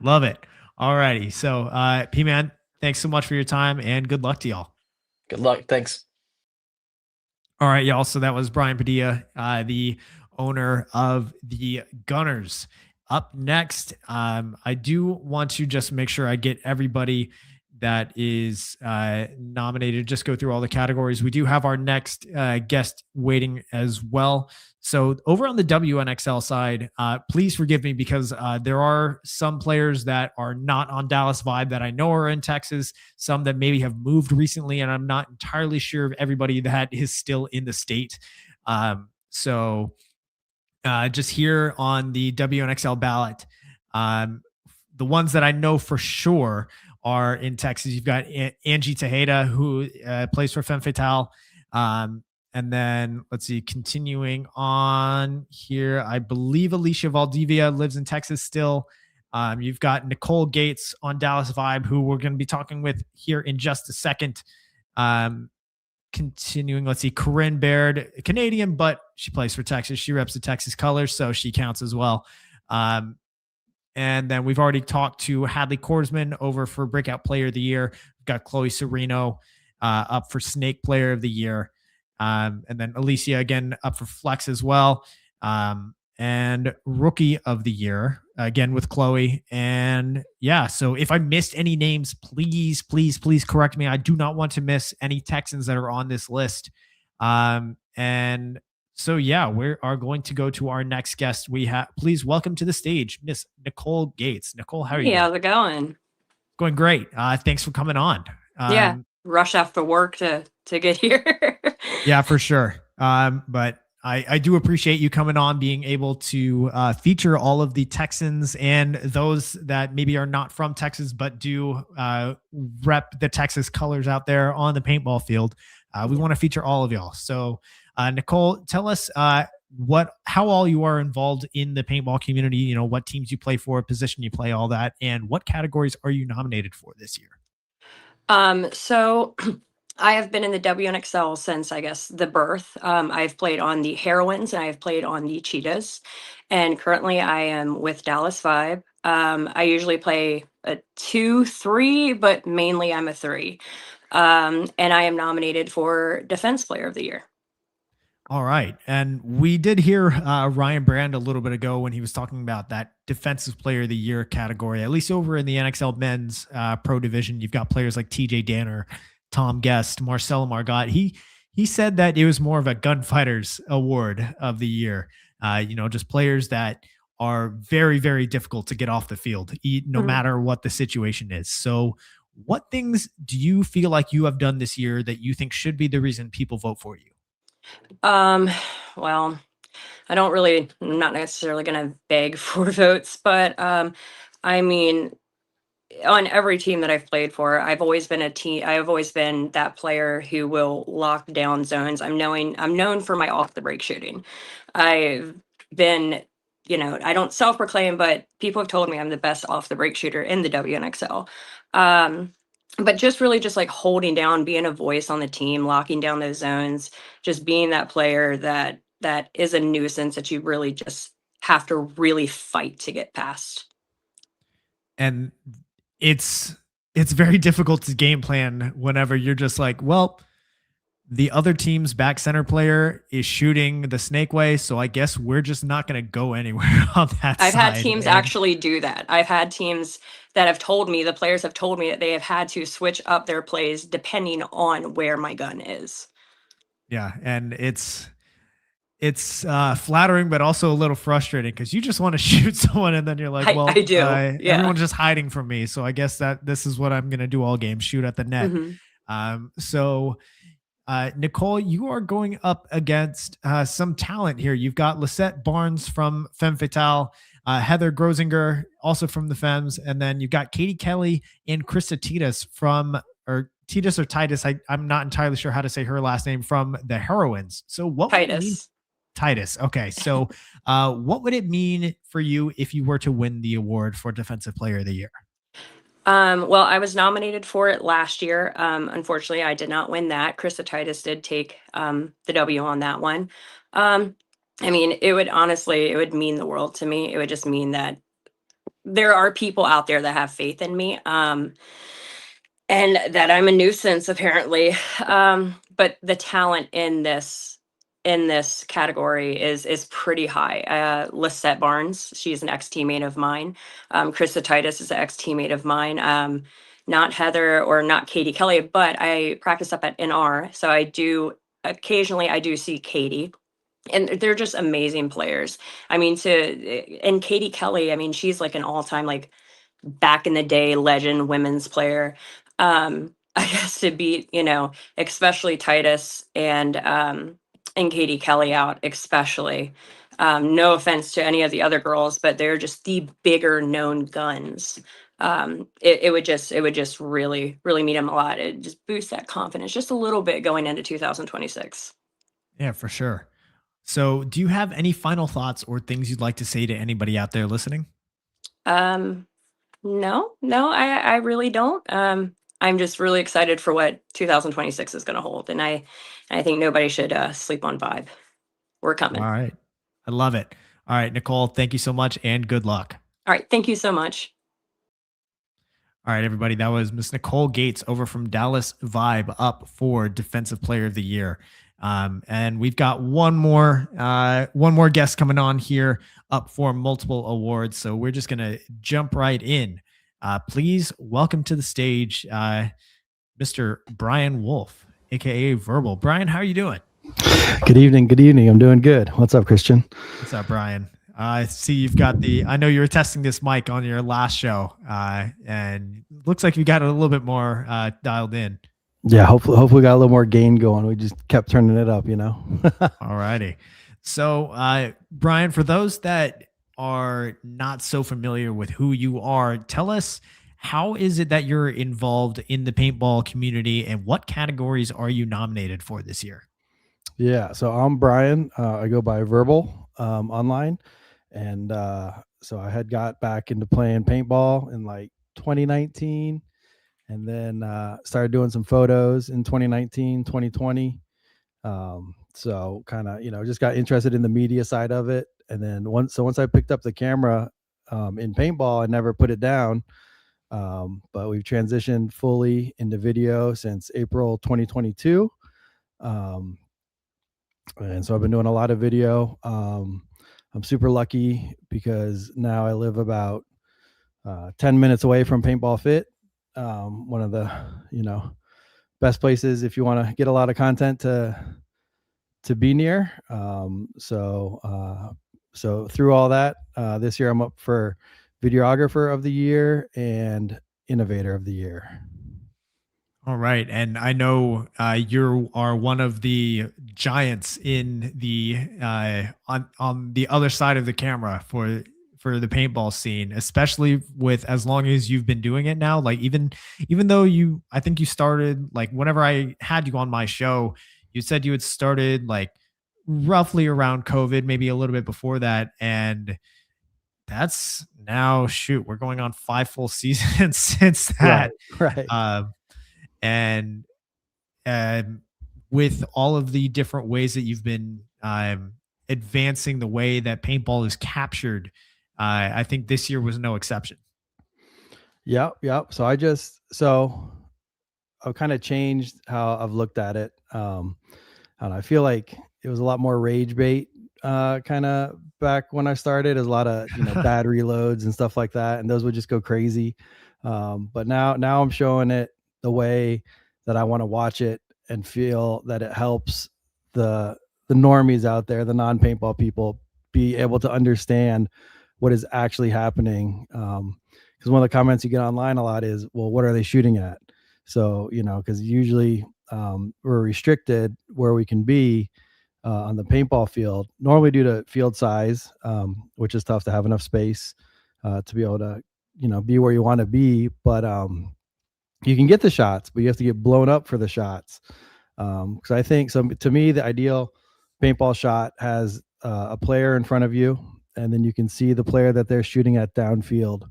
Love it. All righty. So P-Man, thanks so much for your time and good luck to y'all.
Good luck. Thanks.
All right, y'all. So that was Brian Padilla, the owner of the Gunners. Up next, I do want to just make sure I get everybody that is nominated, just go through all the categories. We do have our next guest waiting as well. So over on the WNXL side, please forgive me because there are some players that are not on Dallas Vibe that I know are in Texas, some that maybe have moved recently, and I'm not entirely sure of everybody that is still in the state. So just here on the WNXL ballot, the ones that I know for sure are in Texas. You've got Angie Tejeda, who plays for Femme Fatale. And then let's see, continuing on here, I believe Alicia Valdivia lives in Texas still. You've got Nicole Gates on Dallas Vibe, who we're going to be talking with here in just a second. Continuing, let's see, Corinne Baird, Canadian, but she plays for Texas. She reps the Texas colors, so she counts as well. And then we've already talked to Hadley Korsman over for Breakout Player of the Year. We've got Chloe Sereno up for Snake Player of the Year. And then Alicia again up for Flex as well. And Rookie of the Year again with Chloe. And yeah, so if I missed any names, please correct me. I do not want to miss any Texans that are on this list. And so yeah, we are going to go to our next guest. We have, please welcome to the stage, Miss Nicole Gates. Nicole, how are you?
Yeah, how's it going?
Going great. Thanks for coming on.
Yeah, rush after work to get here.
Yeah, for sure. But I do appreciate you coming on, being able to feature all of the Texans and those that maybe are not from Texas, but do rep the Texas colors out there on the paintball field. We want to feature all of y'all. So Nicole, tell us how all you are involved in the paintball community, you know, what teams you play for, position you play, all that, and what categories are you nominated for this year?
So I have been in the WNXL since, I guess, the birth. I've played on the Heroines and I've played on the Cheetahs. And currently I am with Dallas Vibe. I usually play a 2-3, but mainly I'm a 3. And I am nominated for Defense Player of the Year.
All right. And we did hear Ryan Brand a little bit ago when he was talking about that Defensive Player of the Year category, at least over in the NXL men's pro division. You've got players like TJ Danner, Tom Guest, Marcelo Margot. He said that it was more of a gunfighters award of the year. You know, just players that are very, very difficult to get off the field, no matter what the situation is. So what things do you feel like you have done this year that you think should be the reason people vote for you?
Well, I'm not necessarily going to beg for votes, but I mean, on every team that I've played for, I've always been that player who will lock down zones. I'm known for my off the break shooting. I've been, you know, I don't self-proclaim, but people have told me I'm the best off the break shooter in the WNXL. But just really just like holding down, being a voice on the team, locking down those zones, just being that player that is a nuisance that you really just have to really fight to get past.
And it's very difficult to game plan whenever you're just like, well, the other team's back center player is shooting the snake way, so I guess we're just not going to go anywhere on that
I've
side.
had teams actually do that. I've had teams that have told me, the players have told me that they have had to switch up their plays depending on where my gun is.
Yeah, and it's flattering, but also a little frustrating because you just want to shoot someone, and then you're like, well,
I do. Yeah.
Everyone's just hiding from me, so I guess that this is what I'm going to do all game, shoot at the net. So Nicole, you are going up against some talent here. You've got Lisette Barnes from Femme Fatale, Heather Grosinger, also from the Femmes, and then you've got Katie Kelly and Krista Titus Titus or Titus. I'm not entirely sure how to say her last name, from the Heroines. So what would it mean? Titus. Okay. So what would it mean for you if you were to win the award for Defensive Player of the Year?
Well, I was nominated for it last year. Unfortunately, I did not win that. Krista Titus did take the W on that one. I mean, it would mean the world to me. It would just mean that there are people out there that have faith in me, and that I'm a nuisance, apparently. But the talent in this in this category is pretty high. Lisette Barnes, she's an ex-teammate of mine. Krista Titus is an ex-teammate of mine. Not Heather or not Katie Kelly, but I practice up at NR, so I do see Katie. And they're just amazing players. I mean, and Katie Kelly, I mean, she's like an all-time, like, back in the day legend women's player. I guess to beat, especially Titus and Katie Kelly out, especially. No offense to any of the other girls, but they're just the bigger known guns. It would just really, really mean them a lot. It just boosts that confidence just a little bit going into 2026.
Yeah, for sure. So, do you have any final thoughts or things you'd like to say to anybody out there listening?
No, I really don't. I'm just really excited for what 2026 is going to hold, and I think nobody should sleep on vibe. We're coming.
All right. I love it. All right, Nicole, thank you so much and good luck.
All right, thank you so much.
All right, everybody. That was Miss Nicole Gates over from Dallas Vibe up for Defensive Player of the Year. And we've got one more guest coming on here up for multiple awards. So we're just going to jump right in. Please welcome to the stage, Mr. Brian Wolf, aka Verbal. Brian, how are you doing?
Good evening. Good evening. I'm doing good. What's up, Christian?
What's up, Brian? I see you've got I know you were testing this mic on your last show, and looks like you got it a little bit more dialed in.
Yeah, hopefully we got a little more gain going. We just kept turning it up,
All righty. So, Brian, for those that are not so familiar with who you are, tell us, how is it that you're involved in the paintball community, and what categories are you nominated for this year?
Yeah, so I'm Brian. I go by Verbal online. And so I had got back into playing paintball in like 2019, and then started doing some photos in 2019, 2020. So kind of, just got interested in the media side of it. And then once I picked up the camera in paintball, I never put it down. But we've transitioned fully into video since April 2022. And so I've been doing a lot of video. I'm super lucky because now I live about 10 minutes away from Paintball Fit, one of the best places if you want to get a lot of content to be near. So through all that, this year I'm up for Videographer of the Year and Innovator of the Year.
All right, and I know you are one of the giants in the on the other side of the camera for the paintball scene, especially with as long as you've been doing it now. Like even though I think you started, like, whenever I had you on my show, you said you had started like roughly around COVID, maybe a little bit before that, and that's now, shoot, we're going on 5 full seasons since that.
Right.
And with all of the different ways that you've been advancing the way that paintball is captured, I think this year was no exception.
Yep. So I've kind of changed how I've looked at it. And I feel like it was a lot more rage bait kind of back when I started. There's a lot of bad reloads and stuff like that, and those would just go crazy. But now I'm showing it the way that I want to watch it and feel that it helps the normies out there, the non-paintball people, be able to understand what is actually happening. Because one of the comments you get online a lot is, well, what are they shooting at? So, because usually we're restricted where we can be on the paintball field, normally due to field size, which is tough to have enough space to be able to, be where you want to be. But you can get the shots, but you have to get blown up for the shots. Because I think, so to me, the ideal paintball shot has a player in front of you, and then you can see the player that they're shooting at downfield.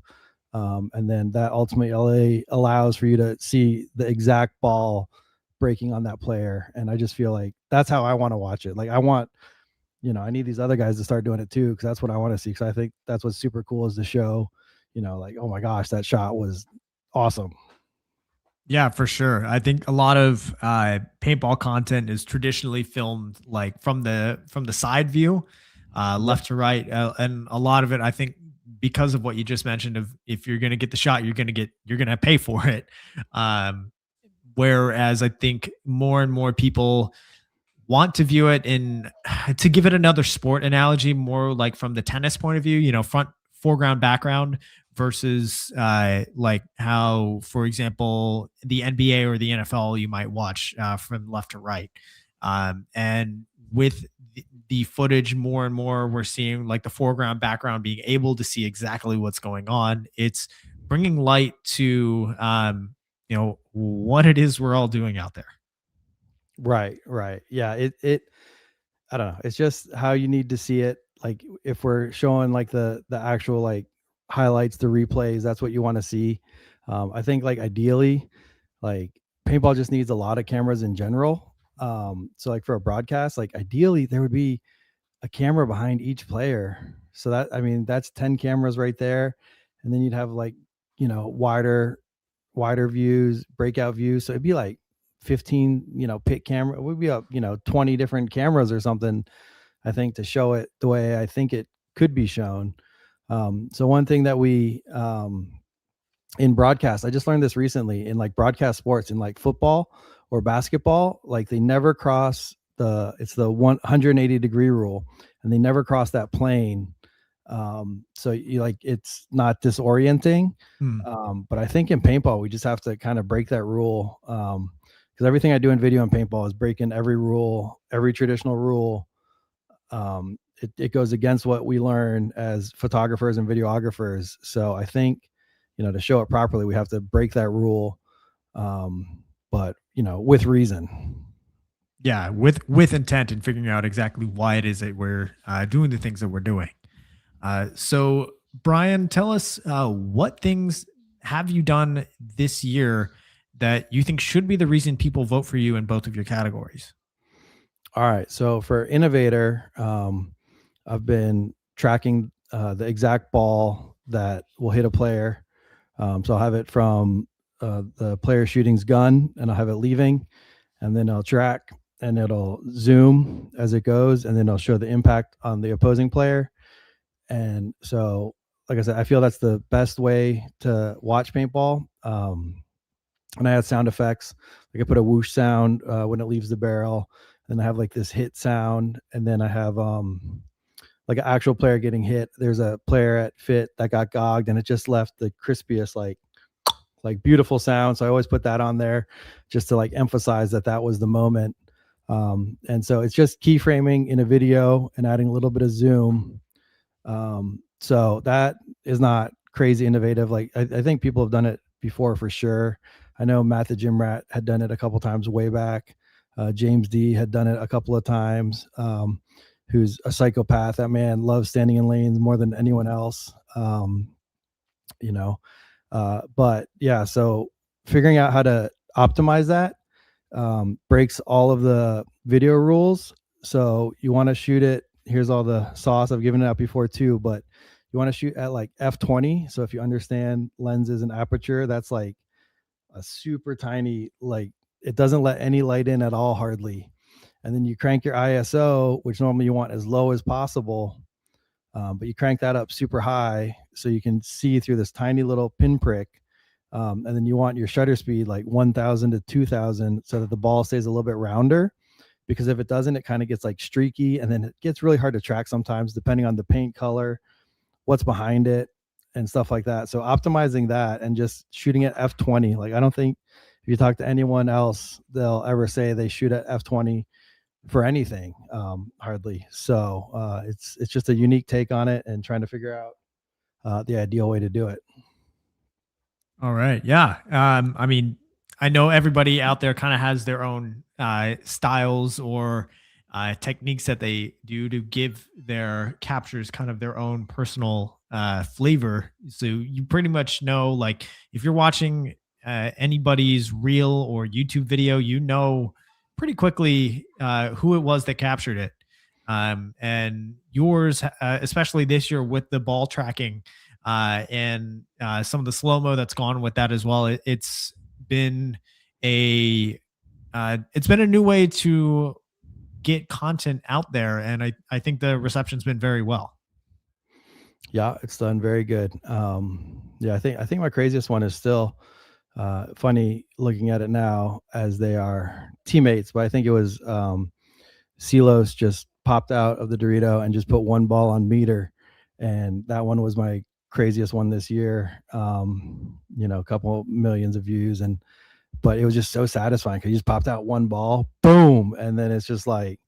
And then that ultimately allows for you to see the exact ball breaking on that player. And I just feel like that's how I want to watch it. Like I want, I need these other guys to start doing it too, because that's what I want to see. Because I think that's what's super cool is the show, like, oh my gosh, that shot was awesome.
Yeah, for sure. I think a lot of paintball content is traditionally filmed like from the side view, left to right, and a lot of it, I think, because of what you just mentioned, of if you're going to get the shot, you're going to pay for it. Um, Whereas I think more and more people want to view it in to give it another sport analogy, more like from the tennis point of view, front, foreground, background versus like how, for example, the NBA or the NFL, you might watch from left to right. And with the footage, more and more, we're seeing like the foreground, background being able to see exactly what's going on. It's bringing light to, what it is we're all doing out there.
Right. Yeah. I don't know. It's just how you need to see it. Like if we're showing like the actual like highlights, the replays, that's what you want to see. I think like ideally, like paintball just needs a lot of cameras in general. So like for a broadcast, like ideally there would be a camera behind each player. So that, I mean, that's 10 cameras right there. And then you'd have like, wider views, breakout views. So it'd be like 15, pit camera. It would be up, 20 different cameras or something, I think, to show it the way I think it could be shown. So one thing that we, in broadcast, I just learned this recently in like broadcast sports, in like football or basketball, like they never cross it's the 180-degree rule, and they never cross that plane. So you like, it's not disorienting. But I think in paintball, we just have to kind of break that rule. Because everything I do in video and paintball is breaking every rule, every traditional rule. It goes against what we learn as photographers and videographers. So I think, to show it properly, we have to break that rule. But with reason.
Yeah, with intent and figuring out exactly why it is that we're doing the things that we're doing. So Brian, tell us what things have you done this year that you think should be the reason people vote for you in both of your categories?
All right. So for innovator, I've been tracking the exact ball that will hit a player. So I'll have it from the player shooting's gun, and I'll have it leaving, and then I'll track, and it'll zoom as it goes, and then I'll show the impact on the opposing player. And so, like I said, I feel that's the best way to watch paintball. And I add sound effects. Like I put a whoosh sound when it leaves the barrel, and I have like this hit sound, and then I have like an actual player getting hit. There's a player at Fit that got gogged, and it just left the crispiest like beautiful sound. So I always put that on there just to like emphasize that was the moment. And so it's just keyframing in a video and adding a little bit of zoom. So that is not crazy innovative. Like I think people have done it before for sure. I know Matt the Gym Rat had done it a couple times way back. James D had done it a couple of times. Who's a psychopath. That man loves standing in lanes more than anyone else. But yeah, so figuring out how to optimize that breaks all of the video rules. So you want to shoot it. Here's all the sauce. I've given it out before too, but you want to shoot at like f20. So if you understand lenses and aperture, that's like a super tiny, like it doesn't let any light in at all, hardly. And then you crank your ISO, which normally you want as low as possible. But you crank that up super high so you can see through this tiny little pinprick. And then you want your shutter speed like 1000 to 2000 so that the ball stays a little bit rounder, because if it doesn't, it kind of gets like streaky, and then it gets really hard to track sometimes depending on the paint color, what's behind it, and stuff like that. So optimizing that and just shooting at f20. Like I don't think if you talk to anyone else, they'll ever say they shoot at f20 for anything, hardly. So it's just a unique take on it and trying to figure out the ideal way to do it.
All right. Yeah. I mean, I know everybody out there kind of has their own styles or techniques that they do to give their captures kind of their own personal flavor. So you pretty much know, like, if you're watching anybody's reel or YouTube video, pretty quickly who it was that captured it. And yours, especially this year with the ball tracking and some of the slow-mo that's gone with that as well, it's been it's been a new way to get content out there, and I think the reception's been very well.
Yeah, it's done very good. Yeah, I think my craziest one is still funny looking at it now as they are teammates, but I think it was Silos just popped out of the Dorito and just put one ball on meter, and that one was my craziest one this year. A couple millions of views, but it was just so satisfying because he just popped out one ball, boom, and then it's just like,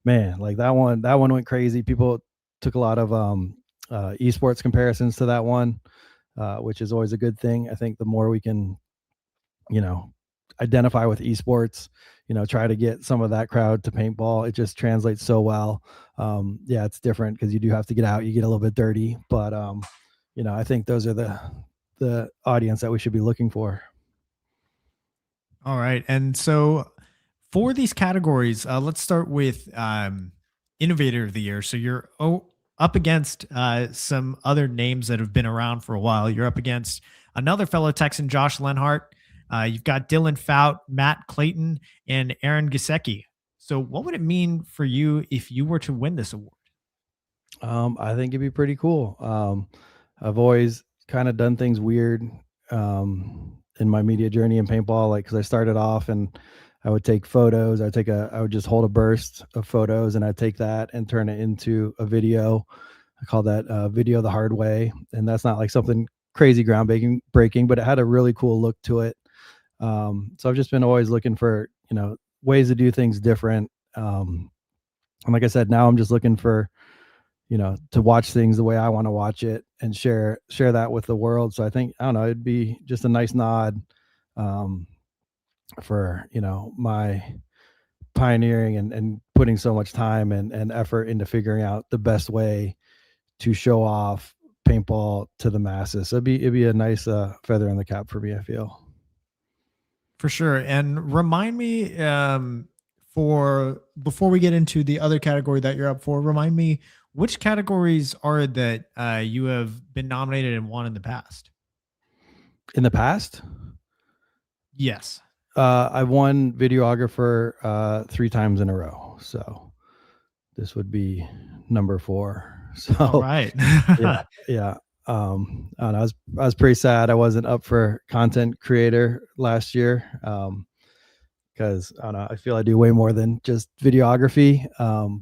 man, like that one went crazy. People took a lot of esports comparisons to that one, which is always a good thing. I think the more we can, identify with esports, try to get some of that crowd to paintball, it just translates so well. Yeah, it's different because you do have to get out, you get a little bit dirty, but I think those are the audience that we should be looking for.
All right. And so for these categories, let's start with Innovator of the Year. So you're up against some other names that have been around for a while. You're up against another fellow Texan, Josh Lenhart. You've got Dylan Fout, Matt Clayton, and Aaron Gisecki. So what would it mean for you if you were to win this award?
I think it'd be pretty cool. I've always kind of done things weird in my media journey in paintball, like because I started off and I would take photos. I would just hold a burst of photos and I'd take that and turn it into a video. I call that video the hard way, and that's not like something crazy groundbreaking, but it had a really cool look to it. So I've just been always looking for ways to do things different. And like I said, now I'm just looking for to watch things the way I want to watch it and share that with the world. So I think, I don't know, it'd be just a nice nod for, my pioneering and putting so much time and effort into figuring out the best way to show off paintball to the masses. So it'd be a nice feather in the cap for me, I feel.
For sure. And remind me before we get into the other category that you're up for, remind me which categories are that you have been nominated and won in the past?
In the past?
Yes.
I won videographer 3 times in a row. So this would be number 4. So
all right.
yeah. I was pretty sad I wasn't up for content creator last year. Because I feel I do way more than just videography.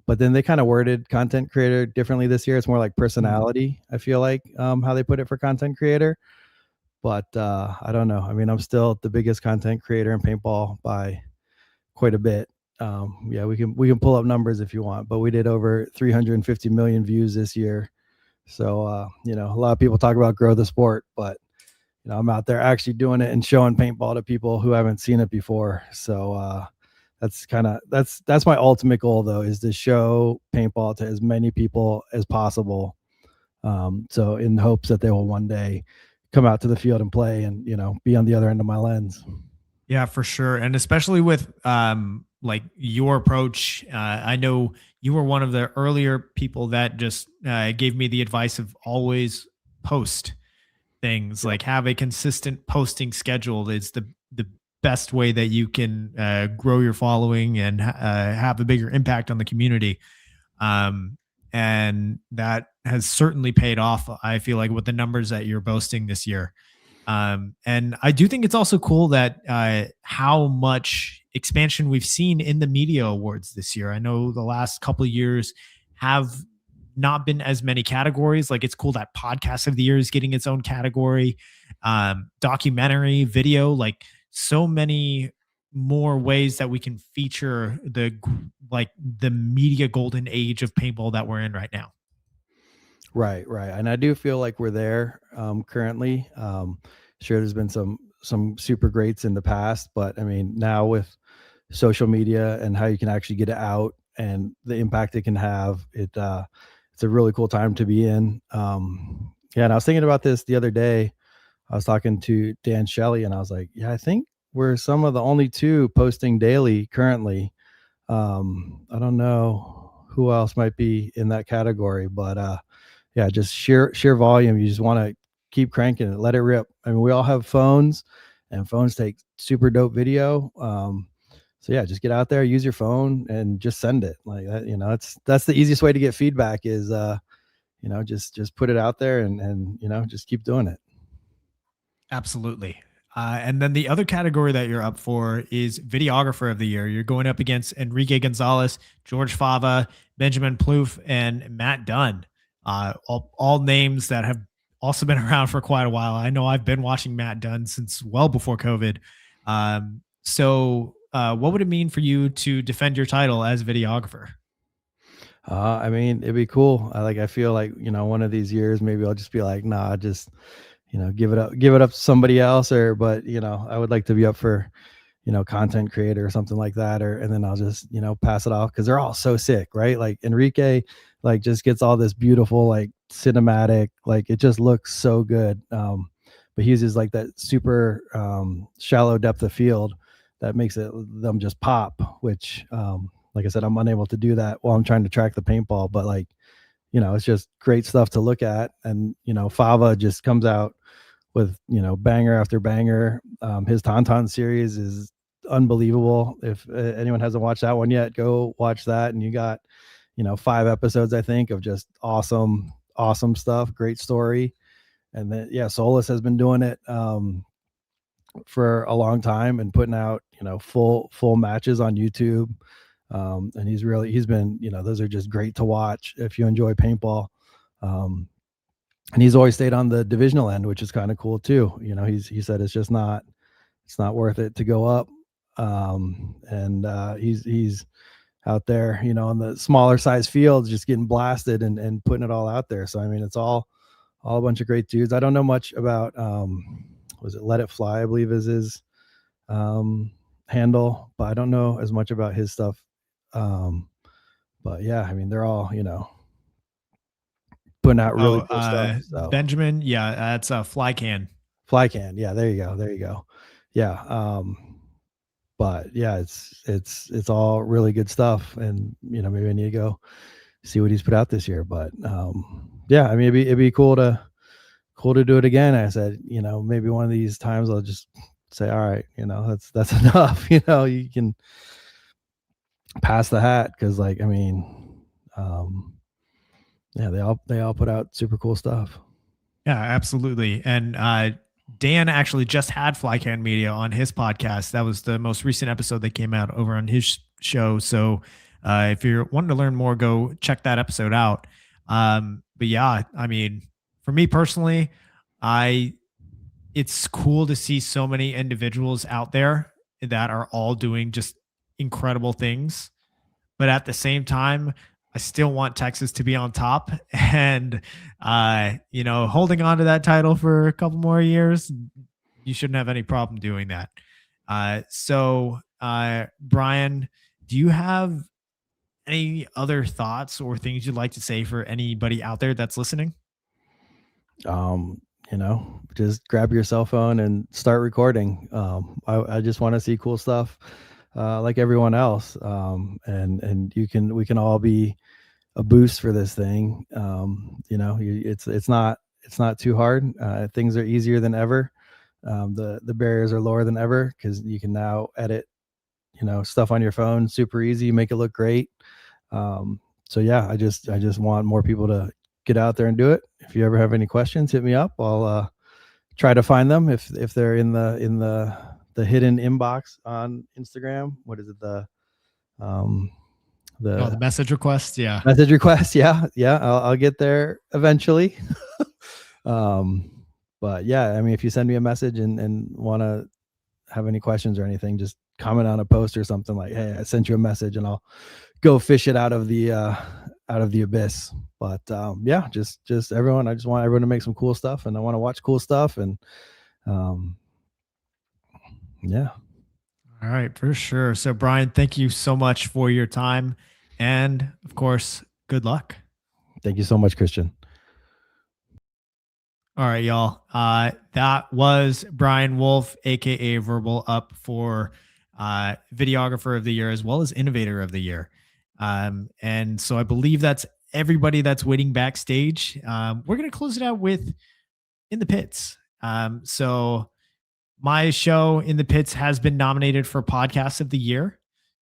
But then they kind of worded content creator differently this year. It's more like personality, I feel like, how they put it for content creator. But I don't know. I mean, I'm still the biggest content creator in paintball by quite a bit. Yeah, we can pull up numbers if you want, but we did over 350 million views this year. So a lot of people talk about grow the sport, but I'm out there actually doing it and showing paintball to people who haven't seen it before. So that's my ultimate goal, though, is to show paintball to as many people as possible. So in hopes that they will one day come out to the field and play and, be on the other end of my lens.
Yeah, for sure. And especially with like your approach, I know you were one of the earlier people that just gave me the advice of always post things, like have a consistent posting schedule. It's the best way that you can grow your following and have a bigger impact on the community. And that has certainly paid off, I feel like, with the numbers that you're boasting this year. And I do think it's also cool that how much expansion we've seen in the media awards this year. I know the last couple of years have not been as many categories. Like, it's cool that podcast of the year is getting its own category, documentary, video, like so many more ways that we can feature the media golden age of paintball that we're in right now.
Right. And I do feel like we're there currently. Sure, there's been some super greats in the past, but I mean, now with social media and how you can actually get it out and the impact it can have, it's a really cool time to be in. Yeah, and I was thinking about this the other day. I was talking to Dan Shelley, and I was like, yeah, I think we're some of the only 2 posting daily currently. I don't know who else might be in that category, but yeah, just sheer volume. You just want to keep cranking it, let it rip. I mean, we all have phones, and phones take super dope video. So yeah, just get out there, use your phone, and just send it like that. That's the easiest way to get feedback is just put it out there and just keep doing it.
Absolutely. And then the other category that you're up for is videographer of the year. You're going up against Enrique Gonzalez, George Fava, Benjamin Plouffe, and Matt Dunn. All names that have also been around for quite a while. I know I've been watching Matt Dunn since well before COVID. So what would it mean for you to defend your title as videographer?
I mean, it'd be cool. I feel like, one of these years, maybe I'll just be like, nah, just, give it up to somebody else, but I would like to be up for, content creator or something like that. And then I'll just, pass it off. Cause they're all so sick, right? Like Enrique, like just gets all this beautiful, like cinematic, like it just looks so good. But he uses like that super, shallow depth of field that makes them just pop, which, like I said, I'm unable to do that while I'm trying to track the paintball, but like, it's just great stuff to look at. And, Fava just comes out with, banger after banger. His Tauntaun series is unbelievable. If anyone hasn't watched that one yet, go watch that. And you got, 5 episodes, I think, of just awesome stuff. Great story. And then, yeah, Solus has been doing it for a long time and putting out, full matches on YouTube. And he's been, those are just great to watch if you enjoy paintball. And he's always stayed on the divisional end, which is kind of cool too. He said it's not worth it to go up. And he's out there, on the smaller size fields, just getting blasted and putting it all out there. So, I mean, it's all a bunch of great dudes. I don't know much about, was it Let It Fly, I believe is his, handle, but I don't know as much about his stuff. But yeah, I mean, they're all, putting out really cool stuff. So.
Benjamin, yeah, that's Flycan.
Yeah, there you go. Yeah. But yeah, it's all really good stuff, and maybe I need to go see what he's put out this year. But yeah, I mean, it'd be cool to do it again. I said, maybe one of these times I'll just say, all right, that's enough. You can pass the hat, because like, I mean, yeah, they all put out super cool stuff.
Yeah, absolutely. And Dan actually just had Flycan Media on his podcast. That was the most recent episode that came out over on his show. So if you're wanting to learn more, go check that episode out. But yeah, I mean, for me personally, it's cool to see so many individuals out there that are all doing just incredible things. But at the same time, I still want Texas to be on top, and holding on to that title for a couple more years, you shouldn't have any problem doing that. So Brian, do you have any other thoughts or things you'd like to say for anybody out there that's listening?
Just grab your cell phone and start recording. I just want to see cool stuff, like everyone else. And we can all be a boost for this thing. It's not too hard. Things are easier than ever. The barriers are lower than ever, because you can now edit, stuff on your phone super easy, make it look great. So yeah, I just want more people to get out there and do it. If you ever have any questions, hit me up. I'll try to find them if they're in the hidden inbox on Instagram. What is it? The
message request. Yeah.
Message request. Yeah. I'll get there eventually. But yeah, I mean, if you send me a message and want to have any questions or anything, just comment on a post or something like, hey, I sent you a message, and I'll go fish it out of the abyss. But yeah, just everyone, I just want everyone to make some cool stuff, and I want to watch cool stuff. And yeah.
All right, for sure. So Brian, thank you so much for your time, and of course, good luck.
Thank you so much, Christian.
All right, y'all. That was Brian Wolf, aka Verbal, up for videographer of the year as well as innovator of the year. And so I believe that's everybody that's waiting backstage. We're going to close it out with In the Pits. So my show In the Pits has been nominated for Podcast of the Year.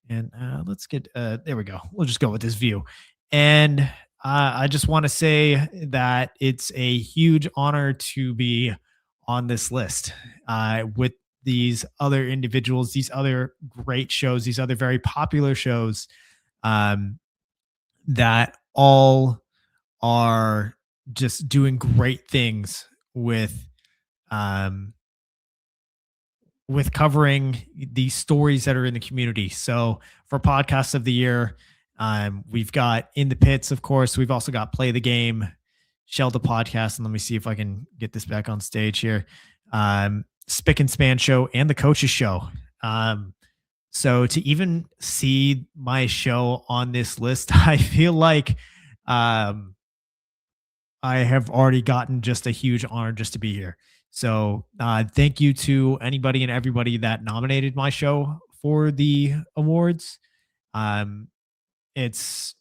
And let's get, there we go. We'll just go with this view. And I just want to say that it's a huge honor to be on this list with these other individuals, these other great shows, these other very popular shows that all are just doing great things um, with covering these stories that are in the community. So for Podcasts of the Year, we've got In the Pits, of course. We've also got Play the Game, Shell the Podcast, and let me see if I can get this back on stage here. Spick and Span Show and the Coaches Show. So to even see my show on this list, I feel like I have already gotten just a huge honor just to be here. So thank you to anybody and everybody that nominated my show for the awards. It's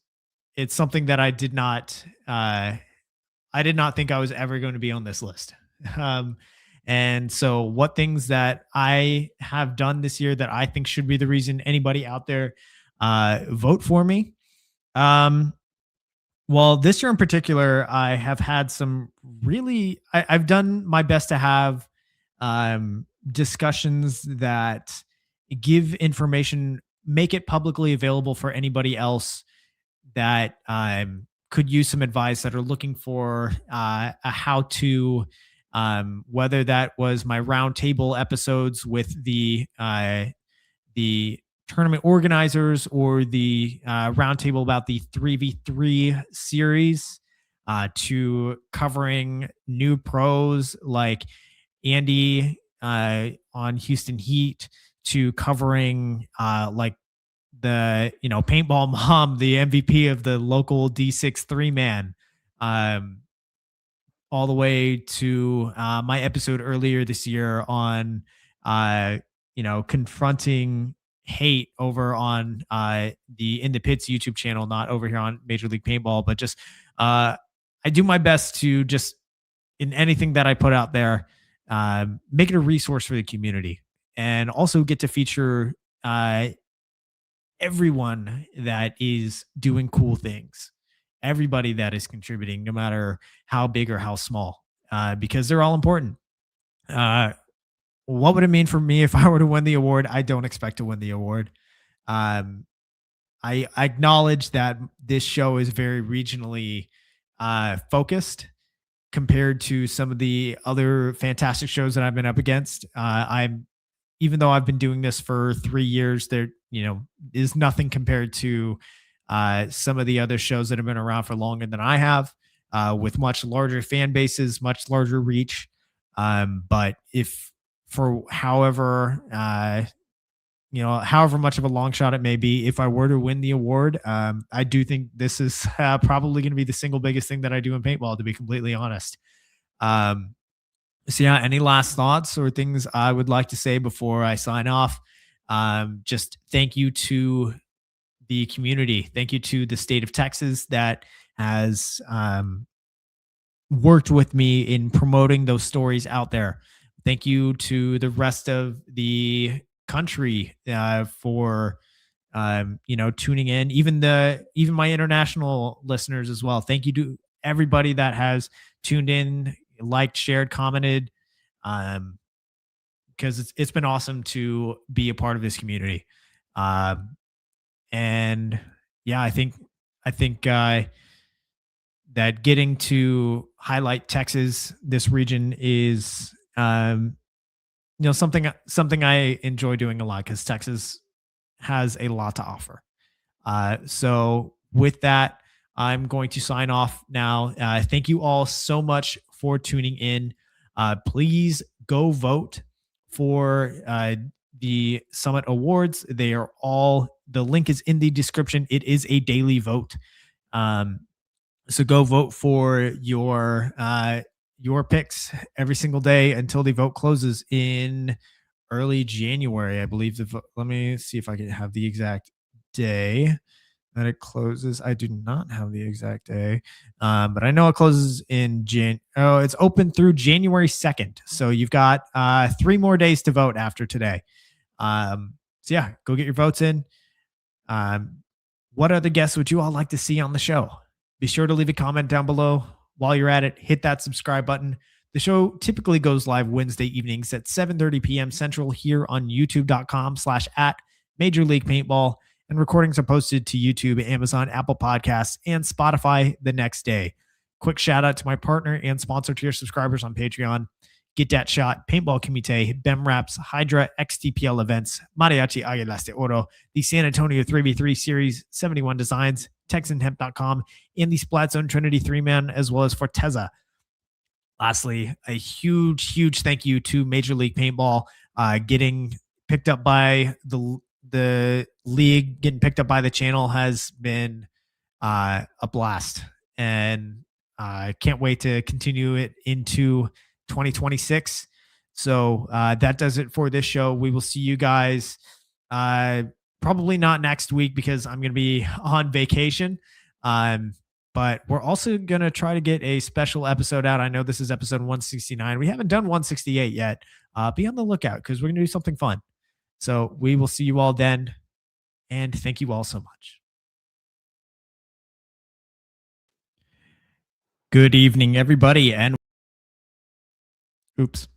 something that I did not think I was ever going to be on this list. And so what things that I have done this year that I think should be the reason anybody out there vote for me. Well, this year in particular, I have had some really, I've done my best to have discussions that give information, make it publicly available for anybody else that could use some advice, that are looking for a how-to, whether that was my roundtable episodes with the tournament organizers, or the roundtable about the 3v3 series, to covering new pros like Andy on Houston Heat, to covering like the paintball mom, the MVP of the local D6 3-man, all the way to my episode earlier this year on confronting hate over on the In the Pits YouTube channel, not over here on Major League Paintball, but just I do my best to just, in anything that I put out there, make it a resource for the community, and also get to feature everyone that is doing cool things, everybody that is contributing, no matter how big or how small, because they're all important. What would it mean for me if I were to win the award? I don't expect to win the award. I acknowledge that this show is very regionally focused compared to some of the other fantastic shows that I've been up against. Even though I've been doing this for 3 years, there is nothing compared to some of the other shows that have been around for longer than I have, with much larger fan bases, much larger reach. But if for however much of a long shot it may be, if I were to win the award, I do think this is probably going to be the single biggest thing that I do in paintball, to be completely honest. So yeah, any last thoughts or things I would like to say before I sign off? Just thank you to the community. Thank you to the state of Texas that has worked with me in promoting those stories out there. Thank you to the rest of the country for tuning in, even my international listeners as well. Thank you to everybody that has tuned in, liked, shared, commented, because it's been awesome to be a part of this community. And yeah, I think that getting to highlight Texas, this region, is something I enjoy doing a lot, because Texas has a lot to offer. So with that, I'm going to sign off now. Thank you all so much for tuning in. Please go vote for the Summit Awards. The link is in the description. It is a daily vote. So go vote for your picks every single day until the vote closes in early January, I believe. Let me see if I can have the exact day that it closes. I do not have the exact day, but I know it closes in it's open through January 2nd. So you've got 3 more days to vote after today. So yeah, go get your votes in. What other guests would you all like to see on the show? Be sure to leave a comment down below. While you're at it, hit that subscribe button. The show typically goes live Wednesday evenings at 7:30 p.m. Central here on youtube.com/@Major League Paintball. And recordings are posted to YouTube, Amazon, Apple Podcasts, and Spotify the next day. Quick shout out to my partner and sponsor tier subscribers on Patreon. Get That Shot, Paintball Comité, BEM Raps, Hydra, XTPL Events, Mariachi Águilas de Oro, the San Antonio 3v3 Series, 71 Designs, TexanHemp.com, and the Splat Zone Trinity 3-man, as well as Forteza. Lastly, a huge thank you to Major League Paintball getting picked up by the league, getting picked up by the channel has been a blast. And I can't wait to continue it into 2026. So that does it for this show. We will see you guys probably not next week because I'm going to be on vacation. But we're also going to try to get a special episode out. I know this is episode 169. We haven't done 168 yet. Be on the lookout because we're going to do something fun. So we will see you all then. And thank you all so much. Good evening, everybody. And oops.